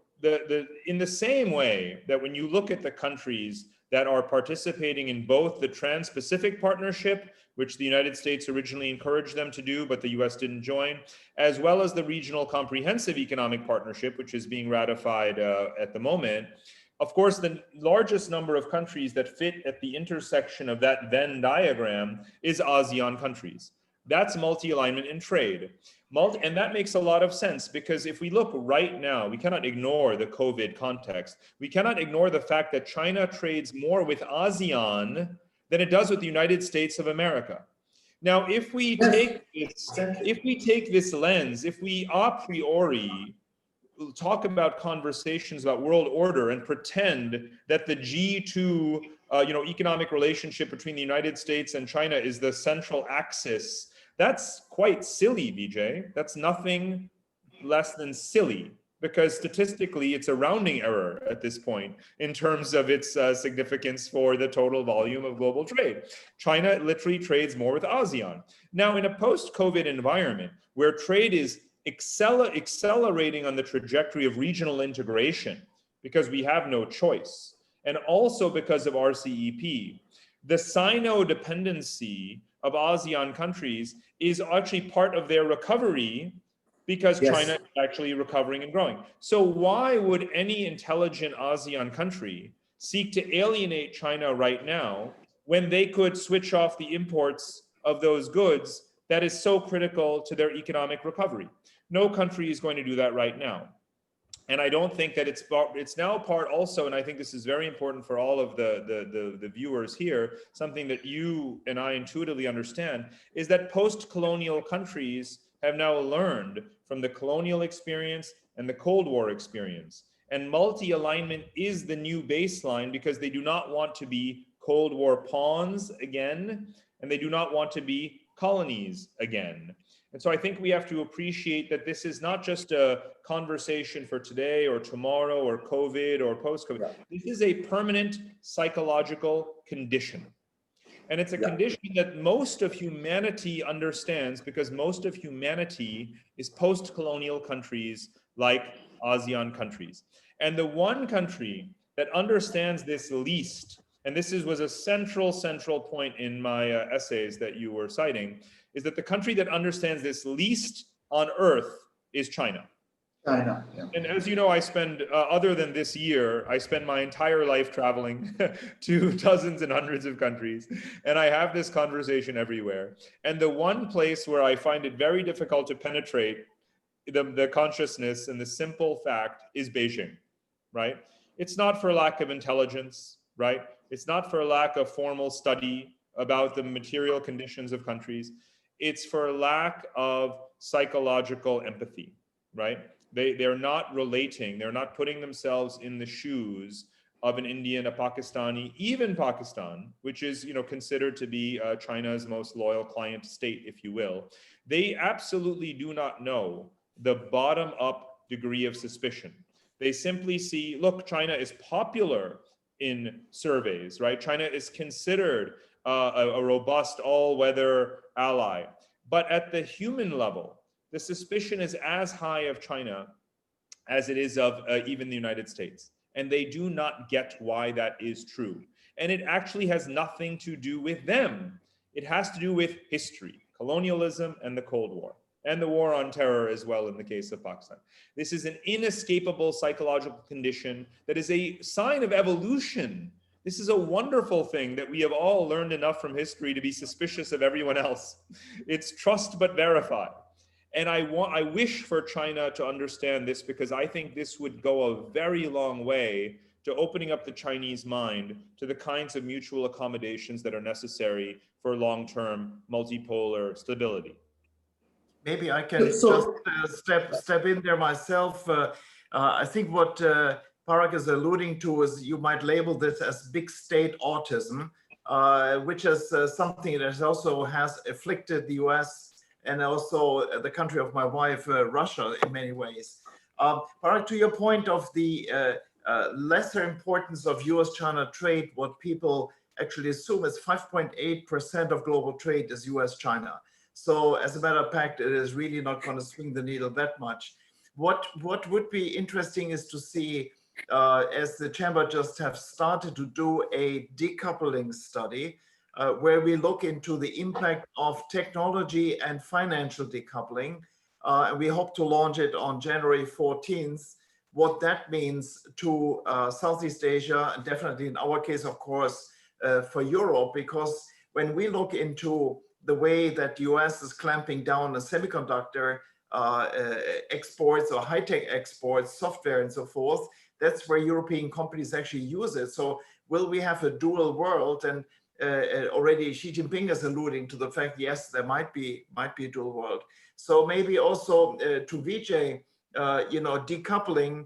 Speaker 5: in the same way that when you look at the countries that are participating in both the Trans-Pacific Partnership, which the United States originally encouraged them to do, but the US didn't join, as well as the Regional Comprehensive Economic Partnership, which is being ratified at the moment. Of course, the largest number of countries that fit at the intersection of that Venn diagram is ASEAN countries. That's multi-alignment in trade. And that makes a lot of sense, because if we look right now, we cannot ignore the COVID context. We cannot ignore the fact that China trades more with ASEAN than it does with the United States of America. Now, if we take this lens, if we a priori talk about conversations about world order and pretend that the G2 economic relationship between the United States and China is the central axis, that's quite silly, Vijay. That's nothing less than silly, because statistically it's a rounding error at this point in terms of its significance for the total volume of global trade. China literally trades more with ASEAN. Now, in a post-COVID environment where trade is accelerating on the trajectory of regional integration, because we have no choice, and also because of RCEP, the Sino-dependency of ASEAN countries is actually part of their recovery, because China is actually recovering and growing. So why would any intelligent ASEAN country seek to alienate China right now when they could switch off the imports of those goods that is so critical to their economic recovery? No country is going to do that right now. And I don't think that it's now part also, and I think this is very important for all of the viewers here, something that you and I intuitively understand, is that post-colonial countries have now learned from the colonial experience and the Cold War experience. And multi-alignment is the new baseline, because they do not want to be Cold War pawns again, and they do not want to be colonies again. And so I think we have to appreciate that this is not just a conversation for today or tomorrow or COVID or post-COVID. Yeah. This is a permanent psychological condition. And it's a condition that most of humanity understands, because most of humanity is post-colonial countries like ASEAN countries. And the one country that understands this least, and this was a central point in my essays that you were citing, is that the country that understands this least on earth is China.
Speaker 2: China, yeah.
Speaker 5: And as you know, I spend, other than this year, I spend my entire life traveling to dozens and hundreds of countries. And I have this conversation everywhere. And the one place where I find it very difficult to penetrate the consciousness and the simple fact is Beijing, right? It's not for lack of intelligence, right? It's not for lack of formal study about the material conditions of countries. It's for lack of psychological empathy, right? They're not relating, they're not putting themselves in the shoes of an Indian, a Pakistani, even Pakistan, which is considered to be China's most loyal client state, if you will. They absolutely do not know the bottom-up degree of suspicion. They simply see, look, China is popular in surveys, right? China is considered a robust all-weather ally. But at the human level, the suspicion is as high of China as it is of even the United States. And they do not get why that is true. And it actually has nothing to do with them. It has to do with history, colonialism, and the Cold War, and the war on terror as well in the case of Pakistan. This is an inescapable psychological condition that is a sign of evolution. This is a wonderful thing that we have all learned enough from history to be suspicious of everyone else. It's trust but verify. And I wish for China to understand this, because I think this would go a very long way to opening up the Chinese mind to the kinds of mutual accommodations that are necessary for long-term multipolar stability.
Speaker 1: Maybe I can just step in there myself. I think what Parag is alluding to is you might label this as big state autism, which is something that also has afflicted the US and also the country of my wife, Russia, in many ways. Parag, to your point of the lesser importance of US-China trade, what people actually assume is 5.8% of global trade is US-China. So as a matter of fact, it is really not going to swing the needle that much. What would be interesting is to see, as the chamber just have started to do a decoupling study, where we look into the impact of technology and financial decoupling. And we hope to launch it on January 14th. What that means to Southeast Asia, and definitely in our case, of course, for Europe, because when we look into the way that the US is clamping down on semiconductor exports or high-tech exports, software and so forth, that's where European companies actually use it. So will we have a dual world? And already Xi Jinping is alluding to the fact, yes, there might be a dual world. So maybe also to Vijay, decoupling,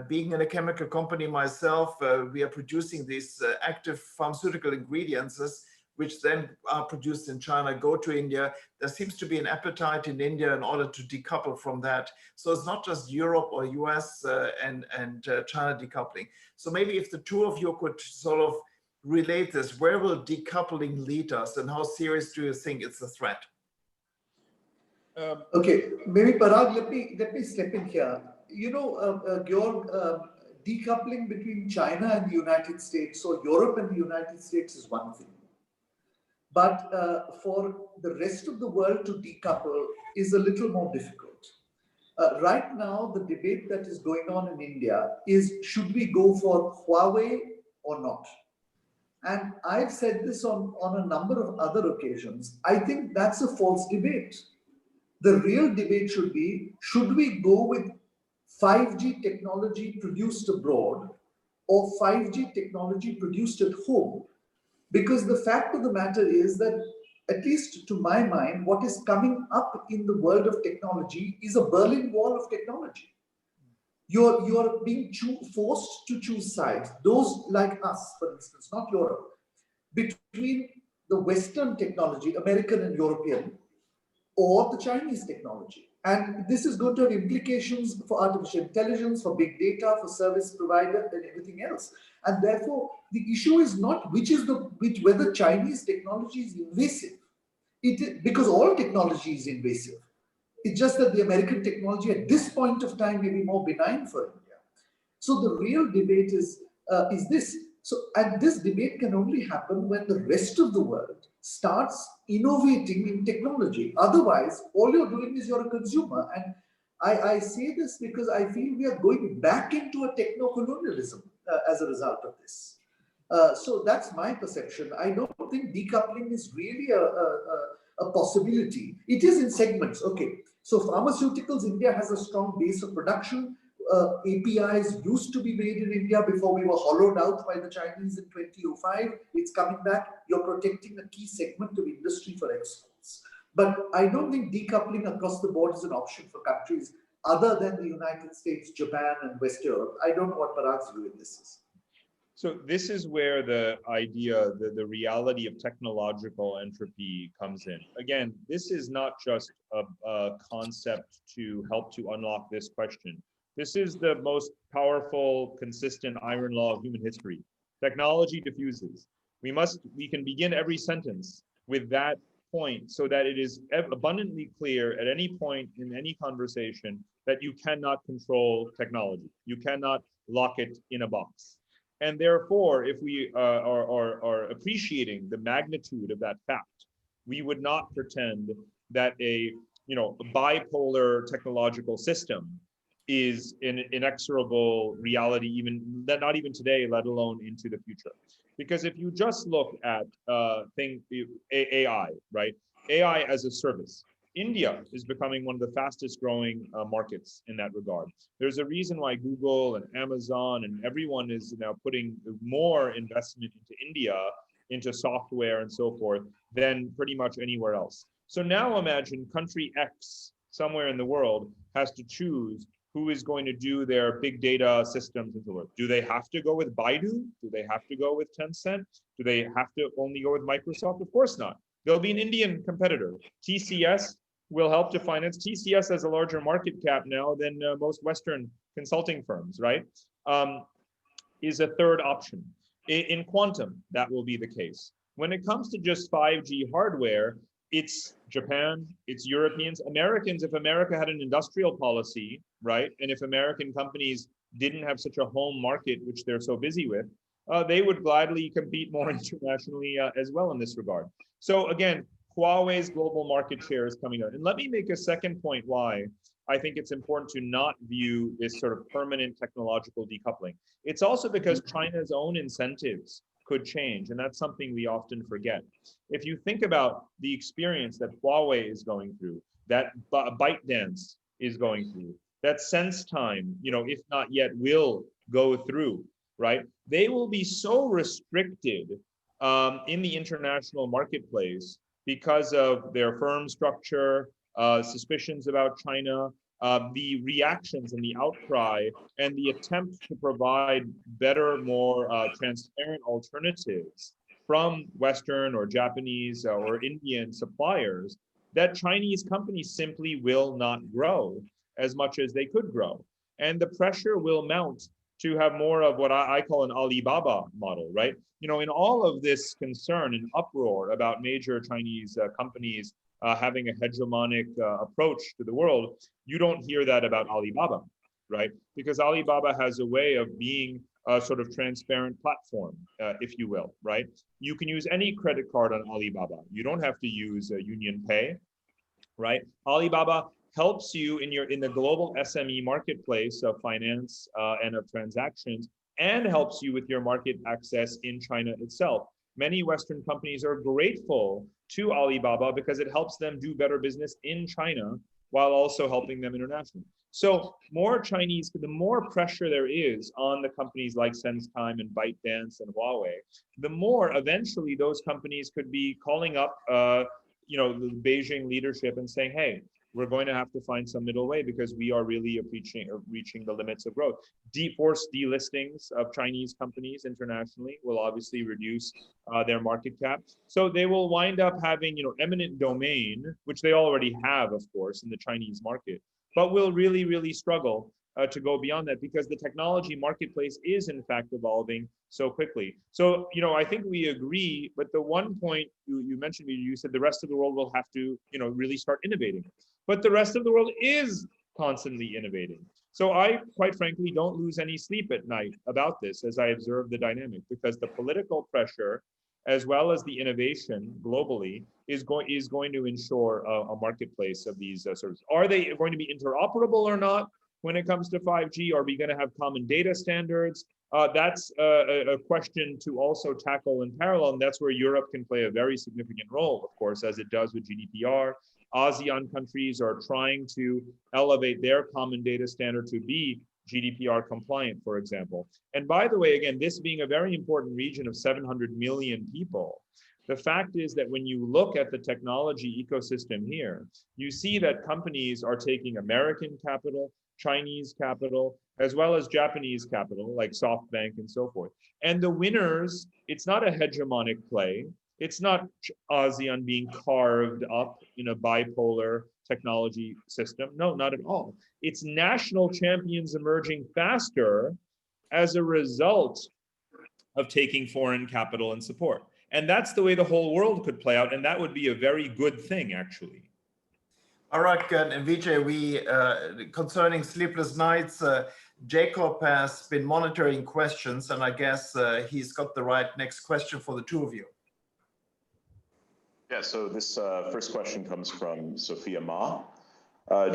Speaker 1: being in a chemical company myself, we are producing these active pharmaceutical ingredients, which then are produced in China, go to India. There seems to be an appetite in India in order to decouple from that. So it's not just Europe or US and China decoupling. So maybe if the two of you could sort of relate this, where will decoupling lead us and how serious do you think it's a threat?
Speaker 2: Okay, maybe Parag, let me step in here. Your decoupling between China and the United States, or Europe and the United States, is one thing. But for the rest of the world to decouple is a little more difficult. Right now, the debate that is going on in India is, should we go for Huawei or not? And I've said this on a number of other occasions. I think that's a false debate. The real debate should be, should we go with 5G technology produced abroad or 5G technology produced at home? Because the fact of the matter is that, at least to my mind, what is coming up in the world of technology is a Berlin Wall of technology. You're being forced to choose sides. Those like us, for instance, not Europe, between the Western technology, American and European, or the Chinese technology. And this is going to have implications for artificial intelligence, for big data, for service provider, and everything else. And therefore, the issue is not whether Chinese technology is invasive. Because all technology is invasive. It's just that the American technology at this point of time may be more benign for India. So the real debate is this. And this debate can only happen when the rest of the world starts innovating in technology. Otherwise, all you're doing is you're a consumer. And I say this because I feel we are going back into a techno-colonialism as a result of this. So that's my perception. I don't think decoupling is really a possibility. It is in segments. Okay, so pharmaceuticals, India has a strong base of production. APIs used to be made in India before we were hollowed out by the Chinese in 2005. It's coming back. You're protecting a key segment of industry for exports. But I don't think decoupling across the board is an option for countries other than the United States, Japan, and West Europe. I don't know what Parag's view in this is.
Speaker 5: So this is where the idea, the reality of technological entropy comes in. Again, this is not just a concept to help to unlock this question. This is the most powerful, consistent iron law of human history. Technology diffuses. We can begin every sentence with that point so that it is abundantly clear at any point in any conversation that you cannot control technology. You cannot lock it in a box. And therefore, if we are appreciating the magnitude of that fact, we would not pretend that a bipolar technological system is an inexorable reality, not even today, let alone into the future. Because if you just look at AI, right? AI as a service. India is becoming one of the fastest growing markets in that regard. There's a reason why Google and Amazon and everyone is now putting more investment into India, into software and so forth, than pretty much anywhere else. So now imagine country X somewhere in the world has to choose who is going to do their big data systems and so forth. Do they have to go with Baidu? Do they have to go with Tencent? Do they have to only go with Microsoft? Of course not. There'll be an Indian competitor. TCS will help to finance. TCS has a larger market cap now than most Western consulting firms, right? Is a third option. In quantum, that will be the case. When it comes to just 5G hardware, it's Japan, it's Europeans, Americans. If America had an industrial policy, right, and if American companies didn't have such a home market, which they're so busy with, they would gladly compete more internationally as well in this regard. So again, Huawei's global market share is coming out. And let me make a second point why I think it's important to not view this sort of permanent technological decoupling. It's also because China's own incentives could change, and that's something we often forget. If you think about the experience that Huawei is going through, that ByteDance is going through, that SenseTime, if not yet will go through, right? They will be so restricted in the international marketplace because of their firm structure, suspicions about China, the reactions and the outcry, and the attempt to provide better, more transparent alternatives from Western or Japanese or Indian suppliers, that Chinese companies simply will not grow as much as they could grow. And the pressure will mount to have more of what I call an Alibaba model, right? In all of this concern and uproar about major Chinese companies having a hegemonic approach to the world, you don't hear that about Alibaba, right? Because Alibaba has a way of being a sort of transparent platform, if you will, right? You can use any credit card on Alibaba. You don't have to use Union Pay, right? Alibaba helps you in the global SME marketplace of finance and of transactions, and helps you with your market access in China itself. Many Western companies are grateful to Alibaba because it helps them do better business in China while also helping them internationally. So the more pressure there is on the companies like SenseTime and ByteDance and Huawei, the more eventually those companies could be calling up the Beijing leadership and saying, hey, we're going to have to find some middle way because we are really reaching the limits of growth. Forced delistings of Chinese companies internationally will obviously reduce their market cap. So they will wind up having, eminent domain, which they already have, of course, in the Chinese market, but will really, really struggle to go beyond that because the technology marketplace is in fact evolving so quickly. So, I think we agree, but the one point you mentioned, you said the rest of the world will have to, really start innovating. But the rest of the world is constantly innovating. So I, quite frankly, don't lose any sleep at night about this as I observe the dynamic, because the political pressure, as well as the innovation globally, is going to ensure a marketplace of these services. Are they going to be interoperable or not when it comes to 5G? Are we going to have common data standards? That's a question to also tackle in parallel, and that's where Europe can play a very significant role, of course, as it does with GDPR. ASEAN countries are trying to elevate their common data standard to be GDPR compliant, for example. And by the way, again, this being a very important region of 700 million people, the fact is that when you look at the technology ecosystem here, you see that companies are taking American capital, Chinese capital, as well as Japanese capital, like SoftBank and so forth. And the winners, it's not a hegemonic play. It's not ASEAN being carved up in a bipolar technology system. No, not at all. It's national champions emerging faster as a result of taking foreign capital and support. And that's the way the whole world could play out. And that would be a very good thing, actually.
Speaker 1: Parag and Vijay, concerning sleepless nights, Jacob has been monitoring questions, and I guess he's got the right next question for the two of you.
Speaker 6: Yeah, so this first question comes from Sophia Ma.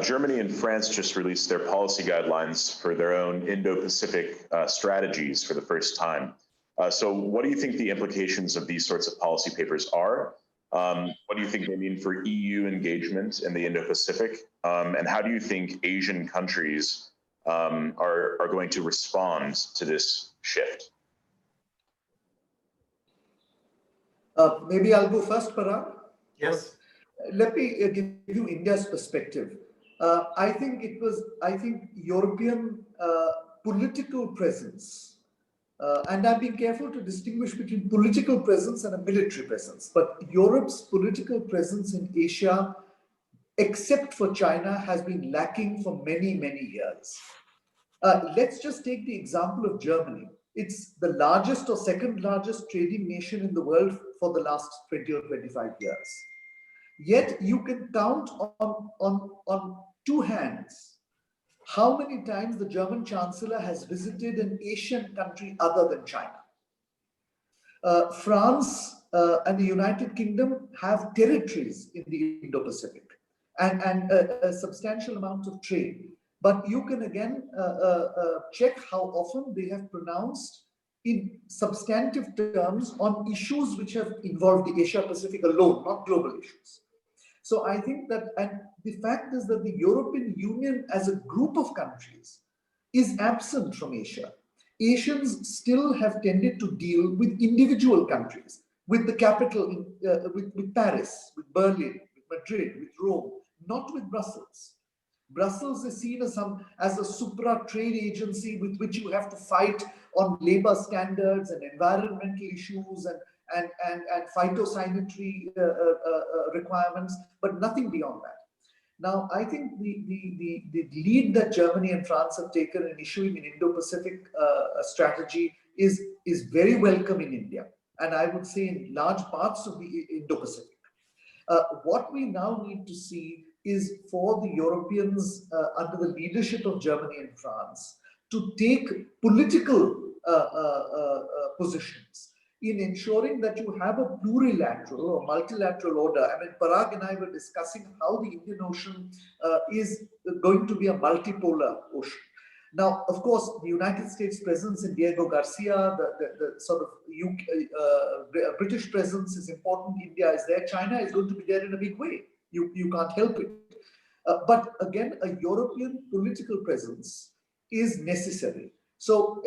Speaker 6: Germany and France just released their policy guidelines for their own Indo-Pacific strategies for the first time. So what do you think the implications of these sorts of policy papers are? What do you think they mean for EU engagement in the Indo-Pacific? And how do you think Asian countries are going to respond to this shift?
Speaker 2: Maybe I'll go first, Parag.
Speaker 1: Yes.
Speaker 2: Let me give you India's perspective. I think European political presence, and I'm being careful to distinguish between political presence and a military presence, but Europe's political presence in Asia, except for China, has been lacking for many, many years. Let's just take the example of Germany. It's the largest or second largest trading nation in the world for the last 20 or 25 years. Yet you can count on two hands how many times the German Chancellor has visited an Asian country other than China. France and the United Kingdom have territories in the Indo-Pacific and a substantial amount of trade. But you can again check how often they have pronounced in substantive terms on issues which have involved the Asia-Pacific alone, not global issues. So I think that, and the fact is that the European Union as a group of countries is absent from Asia. Asians still have tended to deal with individual countries, with the capital, with Paris, with Berlin, with Madrid, with Rome, not with Brussels. Brussels is seen as a supra-trade agency with which you have to fight on labor standards and environmental issues and phytosanitary requirements, but nothing beyond that. Now, I think the lead that Germany and France have taken in issuing an Indo-Pacific strategy is very welcome in India, and I would say in large parts of the Indo-Pacific. What we now need to see is for the Europeans under the leadership of Germany and France to take political positions in ensuring that you have a plurilateral or multilateral order. I mean, Parag and I were discussing how the Indian Ocean is going to be a multipolar ocean. Now, of course, the United States presence in Diego Garcia, the sort of British presence is important. India is there. China is going to be there in a big way. You can't help it. But again, a European political presence is necessary. So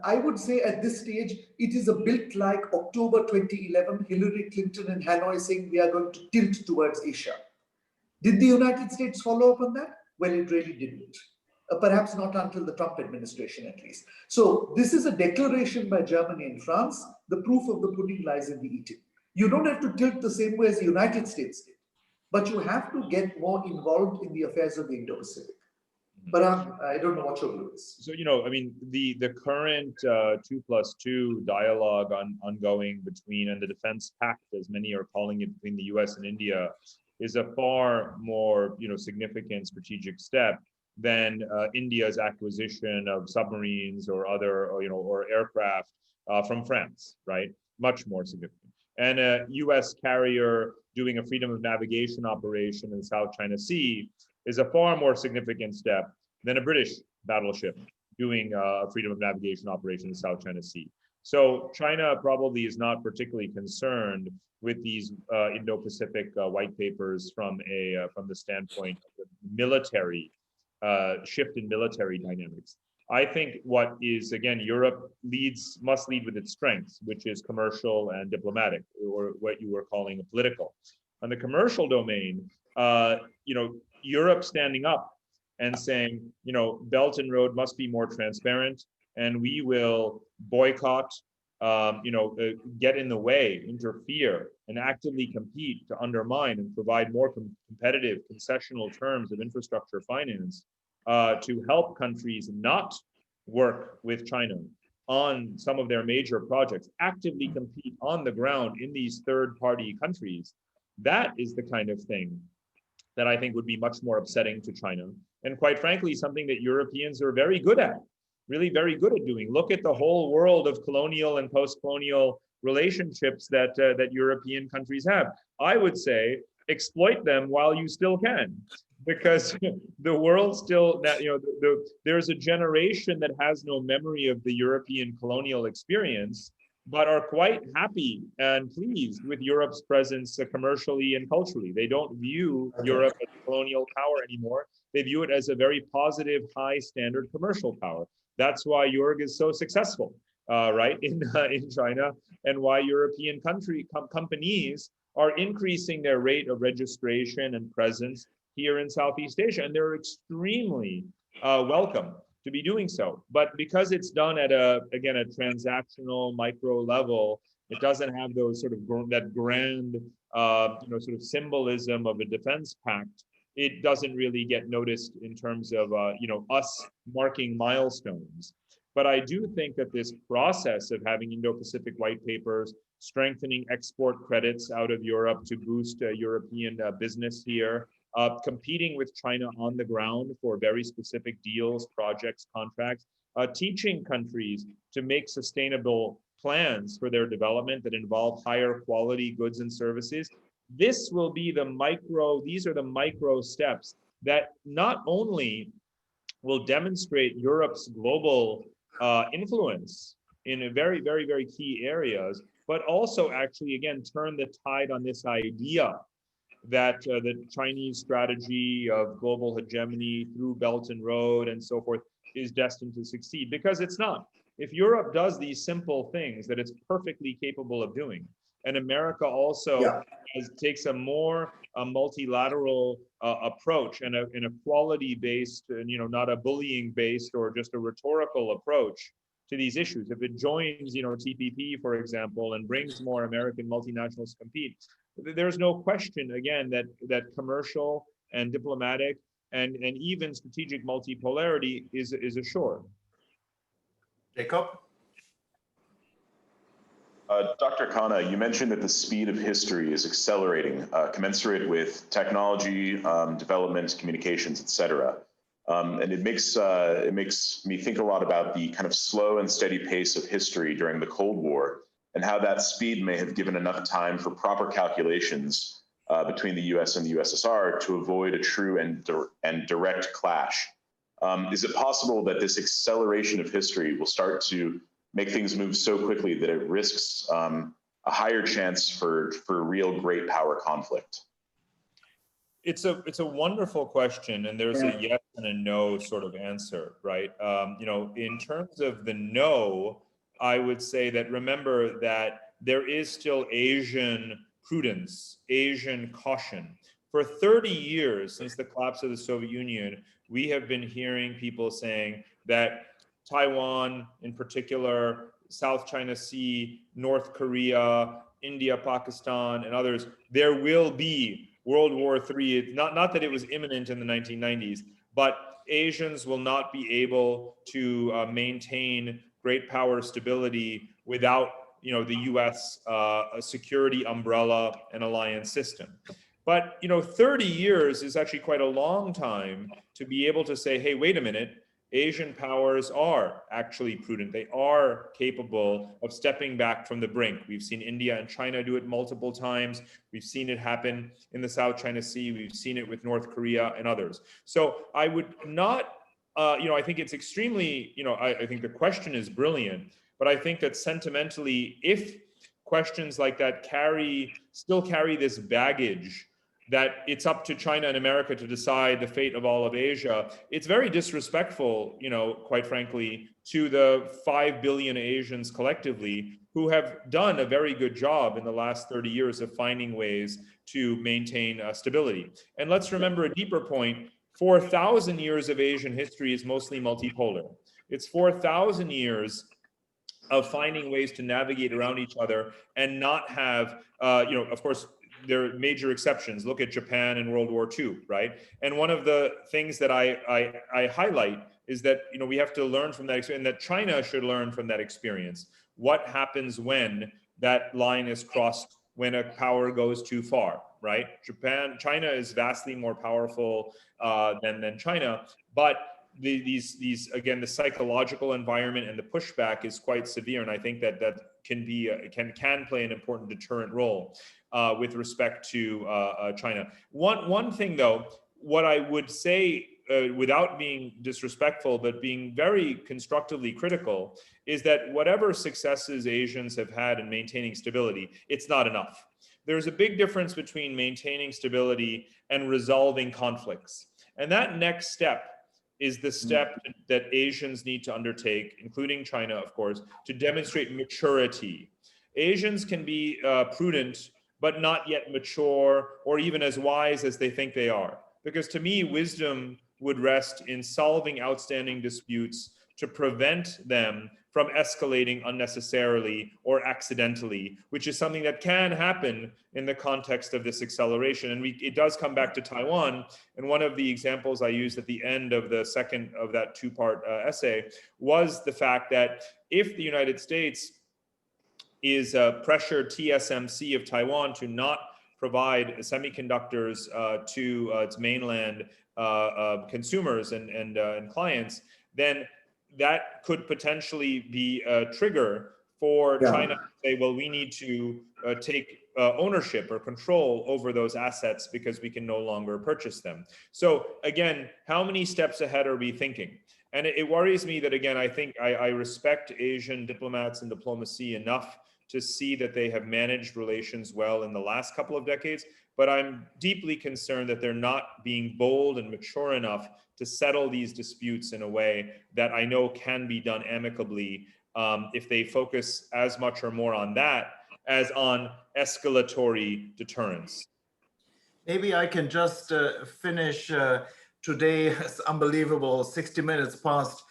Speaker 2: I would say at this stage, it is a bit like October 2011, Hillary Clinton in Hanoi saying we are going to tilt towards Asia. Did the United States follow up on that? Well, it really didn't. Perhaps not until the Trump administration, at least. So this is a declaration by Germany and France. The proof of the pudding lies in the eating. You don't have to tilt the same way as the United States did, but you have to get more involved in the affairs of the Indo-Pacific. But I don't know what your view is.
Speaker 5: So, I mean, the current 2+2 dialogue ongoing between, and the defense pact, as many are calling it, between the US and India, is a far more, significant strategic step than India's acquisition of submarines or other, or aircraft from France, right? Much more significant. And a US carrier doing a freedom of navigation operation in the South China Sea is a far more significant step than a British battleship doing a freedom of navigation operation in the South China Sea. So China probably is not particularly concerned with these Indo-Pacific white papers from the standpoint of the military shift in military dynamics. I think what is, again, Europe must lead with its strengths, which is commercial and diplomatic, or what you were calling a political. On the commercial domain, Europe standing up and saying, Belt and Road must be more transparent, and we will boycott, get in the way, interfere, and actively compete to undermine and provide more competitive concessional terms of infrastructure finance to help countries not work with China on some of their major projects, actively compete on the ground in these third-party countries. That is the kind of thing that I think would be much more upsetting to China. And quite frankly, something that Europeans are very good at, really very good at doing. Look at the whole world of colonial and post-colonial relationships that European countries have. I would say exploit them while you still can, because the world still, there's a generation that has no memory of the European colonial experience, but are quite happy and pleased with Europe's presence commercially and culturally. They don't view Europe as a colonial power anymore. They view it as a very positive, high standard commercial power. That's why Jörg is so successful. right, in China, and why European companies are increasing their rate of registration and presence here in Southeast Asia, and they're extremely welcome to be doing so. But because it's done at a transactional micro level, it doesn't have those sort of that grand sort of symbolism of a defense pact. It doesn't really get noticed in terms of us marking milestones. But I do think that this process of having Indo-Pacific white papers, strengthening export credits out of Europe to boost European business here, competing with China on the ground for very specific deals, projects, contracts, teaching countries to make sustainable plans for their development that involve higher quality goods and services. These are the micro steps that not only will demonstrate Europe's global influence in a very, very, very key areas, but also actually, again, turn the tide on this idea that the Chinese strategy of global hegemony through Belt and Road and so forth is destined to succeed, because it's not. If Europe does these simple things that it's perfectly capable of doing, and America also takes a more multilateral approach and a quality-based, and not a bullying-based or just a rhetorical approach to these issues. If it joins, TPP, for example, and brings more American multinationals to compete, there's no question, again, that commercial and diplomatic and even strategic multipolarity is assured.
Speaker 1: Jacob?
Speaker 6: Dr. Khanna, you mentioned that the speed of history is accelerating, commensurate with technology, development, communications, et cetera. And it makes me think a lot about the kind of slow and steady pace of history during the Cold War, and how that speed may have given enough time for proper calculations between the US and the USSR to avoid a true and direct clash. Is it possible that this acceleration of history will start to make things move so quickly that it risks a higher chance for real great power conflict?
Speaker 5: It's a wonderful question, and there's a yes and a no sort of answer, right? In terms of the no, I would say that remember that there is still Asian prudence, Asian caution. For 30 years since the collapse of the Soviet Union, we have been hearing people saying that Taiwan in particular, South China Sea, North Korea, India, Pakistan, and others, there will be World War III. Not that it was imminent in the 1990s, but Asians will not be able to maintain great power stability without the US security umbrella and alliance system. But 30 years is actually quite a long time to be able to say, hey, wait a minute, Asian powers are actually prudent. They are capable of stepping back from the brink. We've seen India and China do it multiple times. We've seen it happen in the South China Sea. We've seen it with North Korea and others. So I would not, I think it's extremely, I think the question is brilliant, but I think that sentimentally, if questions like that still carry this baggage that it's up to China and America to decide the fate of all of Asia, it's very disrespectful, quite frankly, to the 5 billion Asians collectively who have done a very good job in the last 30 years of finding ways to maintain stability. And let's remember a deeper point, 4,000 years of Asian history is mostly multipolar. It's 4,000 years of finding ways to navigate around each other and not have, of course, there are major exceptions. Look at Japan in World War II, right? And one of the things that I highlight is that we have to learn from that experience, and that China should learn from that experience. What happens when that line is crossed, when a power goes too far, right? China is vastly more powerful than China, but again, the psychological environment and the pushback is quite severe, and I think that can play an important deterrent role with respect to China. One thing though, what I would say without being disrespectful, but being very constructively critical, is that whatever successes Asians have had in maintaining stability, it's not enough. There's a big difference between maintaining stability and resolving conflicts. And that next step is the step that Asians need to undertake, including China, of course, to demonstrate maturity. Asians can be prudent, but not yet mature or even as wise as they think they are. Because to me, wisdom would rest in solving outstanding disputes to prevent them from escalating unnecessarily or accidentally, which is something that can happen in the context of this acceleration. And it does come back to Taiwan. And one of the examples I used at the end of the second of that two-part essay was the fact that if the United States is pressure TSMC of Taiwan to not provide semiconductors to its mainland consumers and clients, then that could potentially be a trigger for China to say, well, we need to take ownership or control over those assets because we can no longer purchase them. So again, how many steps ahead are we thinking? And it worries me that, again, I think I respect Asian diplomats and diplomacy enough to see that they have managed relations well in the last couple of decades, but I'm deeply concerned that they're not being bold and mature enough to settle these disputes in a way that I know can be done amicably if they focus as much or more on that as on escalatory deterrence.
Speaker 1: Maybe I can just finish today's unbelievable 60 minutes past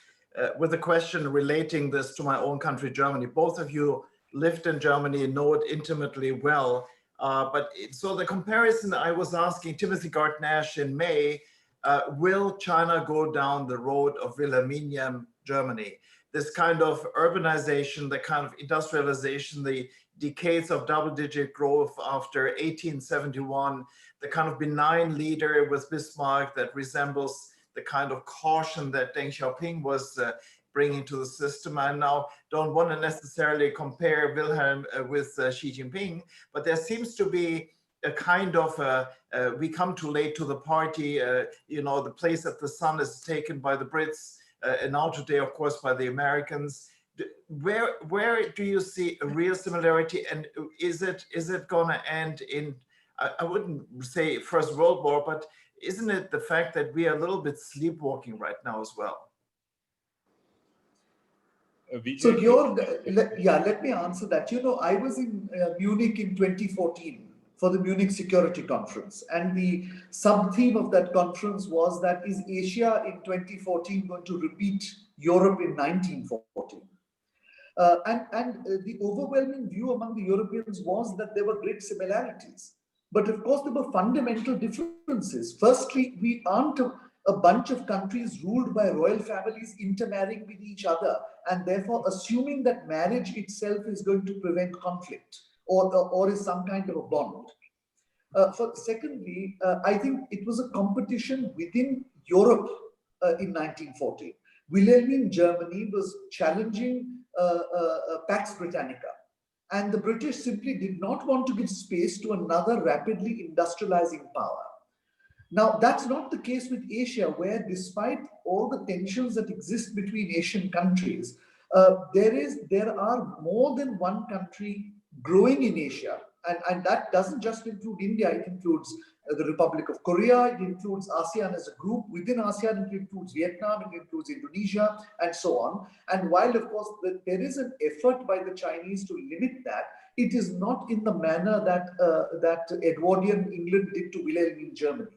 Speaker 1: with a question relating this to my own country, Germany. Both of you lived in Germany, know it intimately well. So the comparison I was asking Timothy Gart-Nash in May, will China go down the road of Wilhelminian Germany? This kind of urbanization, the kind of industrialization, the decades of double-digit growth after 1871, the kind of benign leader with Bismarck that resembles the kind of caution that Deng Xiaoping was bringing to the system. I now don't want to necessarily compare Wilhelm with Xi Jinping, but there seems to be a kind of we come too late to the party. You know, the place that the sun is taken by the Brits, and now today, of course, by the Americans. Where do you see a real similarity, and is it going to end in? I wouldn't say First World War, but isn't it the fact that we are a little bit sleepwalking right now as well?
Speaker 2: So let me answer that. You know, I was in Munich in 2014 for the Munich Security Conference, and the sub-theme of that conference was that is Asia in 2014 going to repeat Europe in 1914? The overwhelming view among the Europeans was that there were great similarities. But of course, there were fundamental differences. Firstly, we aren't a bunch of countries ruled by royal families intermarrying with each other and therefore assuming that marriage itself is going to prevent conflict or is some kind of a bond. Secondly, I think it was a competition within Europe in 1914. Wilhelmine Germany was challenging Pax Britannica. And the British simply did not want to give space to another rapidly industrializing power. Now, that's not the case with Asia, where despite all the tensions that exist between Asian countries, there are more than one country growing in Asia. And that doesn't just include India, it includes the Republic of Korea, it includes ASEAN as a group. Within ASEAN, it includes Vietnam, it includes Indonesia, and so on. And while, of course, there is an effort by the Chinese to limit that, it is not in the manner that Edwardian England did to Wilhelmine Germany.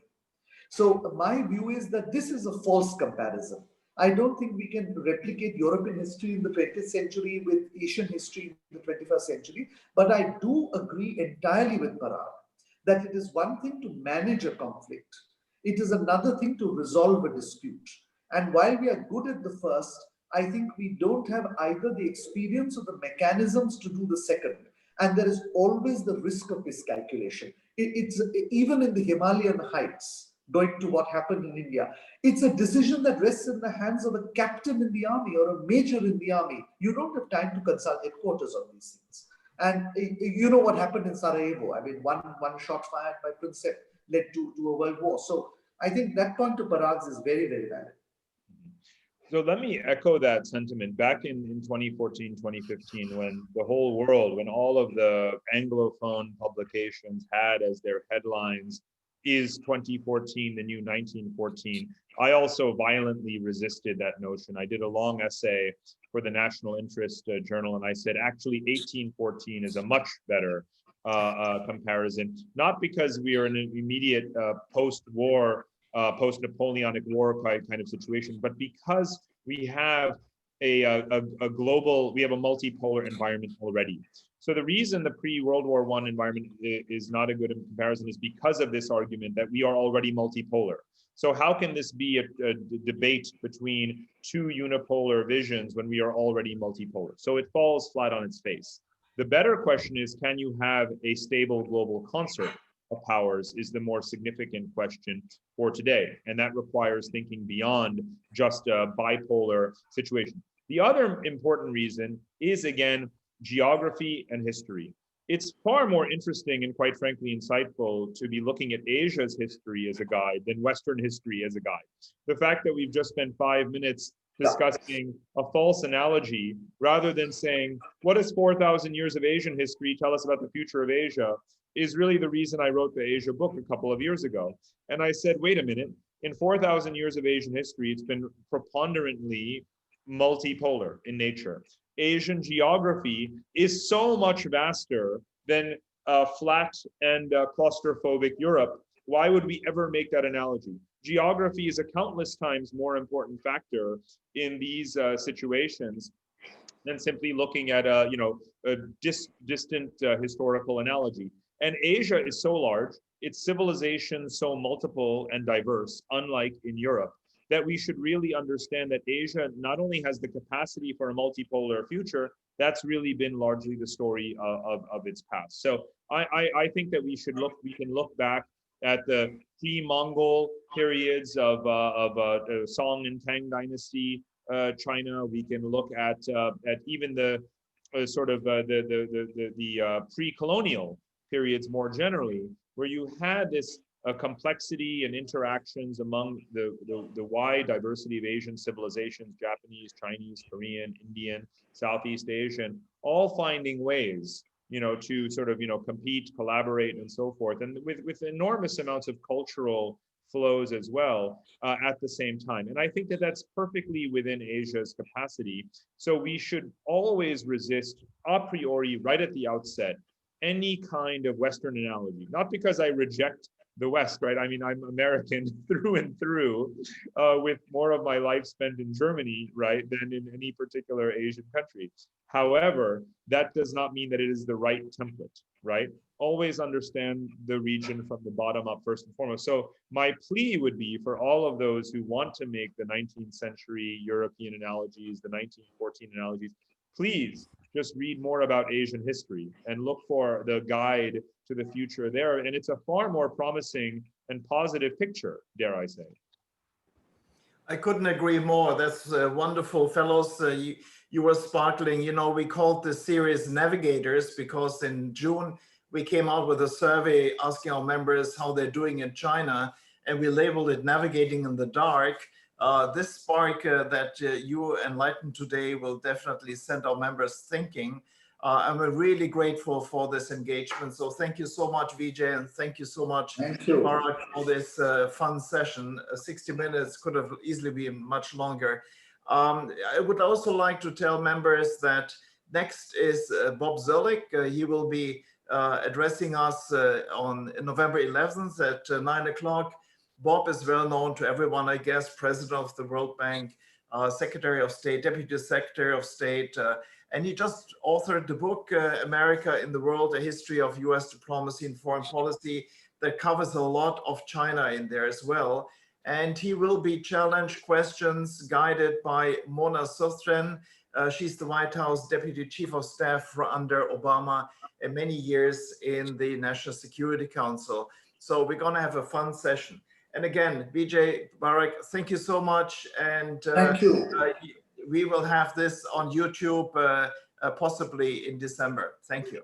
Speaker 2: So my view is that this is a false comparison. I don't think we can replicate European history in the 20th century with Asian history in the 21st century. But I do agree entirely with Parag that it is one thing to manage a conflict. It is another thing to resolve a dispute. And while we are good at the first, I think we don't have either the experience or the mechanisms to do the second. And there is always the risk of miscalculation. It's even in the Himalayan heights, going to what happened in India. It's a decision that rests in the hands of a captain in the army or a major in the army. You don't have time to consult headquarters on these things. And you know what happened in Sarajevo. I mean, one shot fired by Princeps led to a world war. So I think that point to Parag's is very, very valid.
Speaker 5: So let me echo that sentiment. Back in 2014, 2015, when the whole world, when all of the Anglophone publications had as their headlines, is 2014 the new 1914? I also violently resisted that notion. I did a long essay for the National Interest Journal, and I said, actually, 1814 is a much better comparison, not because we are in an immediate post-war, post-Napoleonic War kind of situation, but because we have a global, we have a multipolar environment already. So the reason the pre-World War I environment is not a good comparison is because of this argument that we are already multipolar. So how can this be a debate between two unipolar visions when we are already multipolar? So it falls flat on its face. The better question is, can you have a stable global concert of powers is the more significant question for today. And that requires thinking beyond just a bipolar situation. The other important reason is, again, geography and history. It's far more interesting and, quite frankly, insightful to be looking at Asia's history as a guide than Western history as a guide. The fact that we've just spent 5 minutes discussing a false analogy rather than saying, what does 4,000 years of Asian history tell us about the future of Asia, is really the reason I wrote the Asia book a couple of years ago. And I said, wait a minute, in 4,000 years of Asian history, it's been preponderantly multipolar in nature. Asian geography is so much vaster than flat and claustrophobic Europe. Why would we ever make that analogy? Geography is a countless times more important factor in these situations than simply looking at a distant historical analogy. And Asia is so large, its civilization so multiple and diverse, unlike in Europe, that we should really understand that Asia not only has the capacity for a multipolar future, that's really been largely the story of its past. So I think that we can look back at the pre-Mongol periods of Song and Tang dynasty China. We can look at even the pre-colonial periods more generally, where you had this complexity and interactions among the wide diversity of Asian civilizations, Japanese, Chinese, Korean, Indian, Southeast Asian, all finding ways, to compete, collaborate, and so forth, and with enormous amounts of cultural flows as well at the same time. And I think that that's perfectly within Asia's capacity. So we should always resist a priori, right at the outset, any kind of Western analogy, not because I reject the West, right? I mean, I'm American through and through, with more of my life spent in Germany, right, than in any particular Asian country. However, that does not mean that it is the right template, right? Always understand the region from the bottom up first and foremost. So my plea would be for all of those who want to make the 19th century European analogies, the 1914 analogies, please just read more about Asian history and look for the guide to the future there. And it's a far more promising and positive picture, dare I say.
Speaker 1: I couldn't agree more. That's wonderful, fellows. You were sparkling. We called this series Navigators because in June, we came out with a survey asking our members how they're doing in China, and we labeled it Navigating in the Dark. This spark that you enlightened today will definitely send our members thinking. I'm really grateful for this engagement. So thank you so much, Vijay, and thank you so much, Parag, for this fun session. 60 minutes could have easily been much longer. I would also like to tell members that next is Bob Zoellick. He will be addressing us on November 11th at 9 o'clock. Bob is well known to everyone, I guess, President of the World Bank, Secretary of State, Deputy Secretary of State, and he just authored the book, America in the World, A History of US Diplomacy and Foreign Policy, that covers a lot of China in there as well. And he will be challenged questions guided by Mona Sostren. She's the White House Deputy Chief of Staff under Obama and many years in the National Security Council. So we're going to have a fun session. And again, Vijay, Parag, thank you so much. And
Speaker 2: thank you.
Speaker 1: We will have this on YouTube possibly in December. Thank you.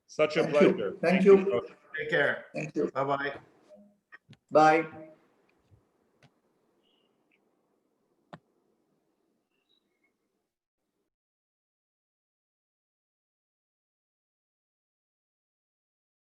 Speaker 5: Such a pleasure.
Speaker 2: Thank you.
Speaker 1: Take care.
Speaker 2: Thank you.
Speaker 1: Bye-bye.
Speaker 2: Bye.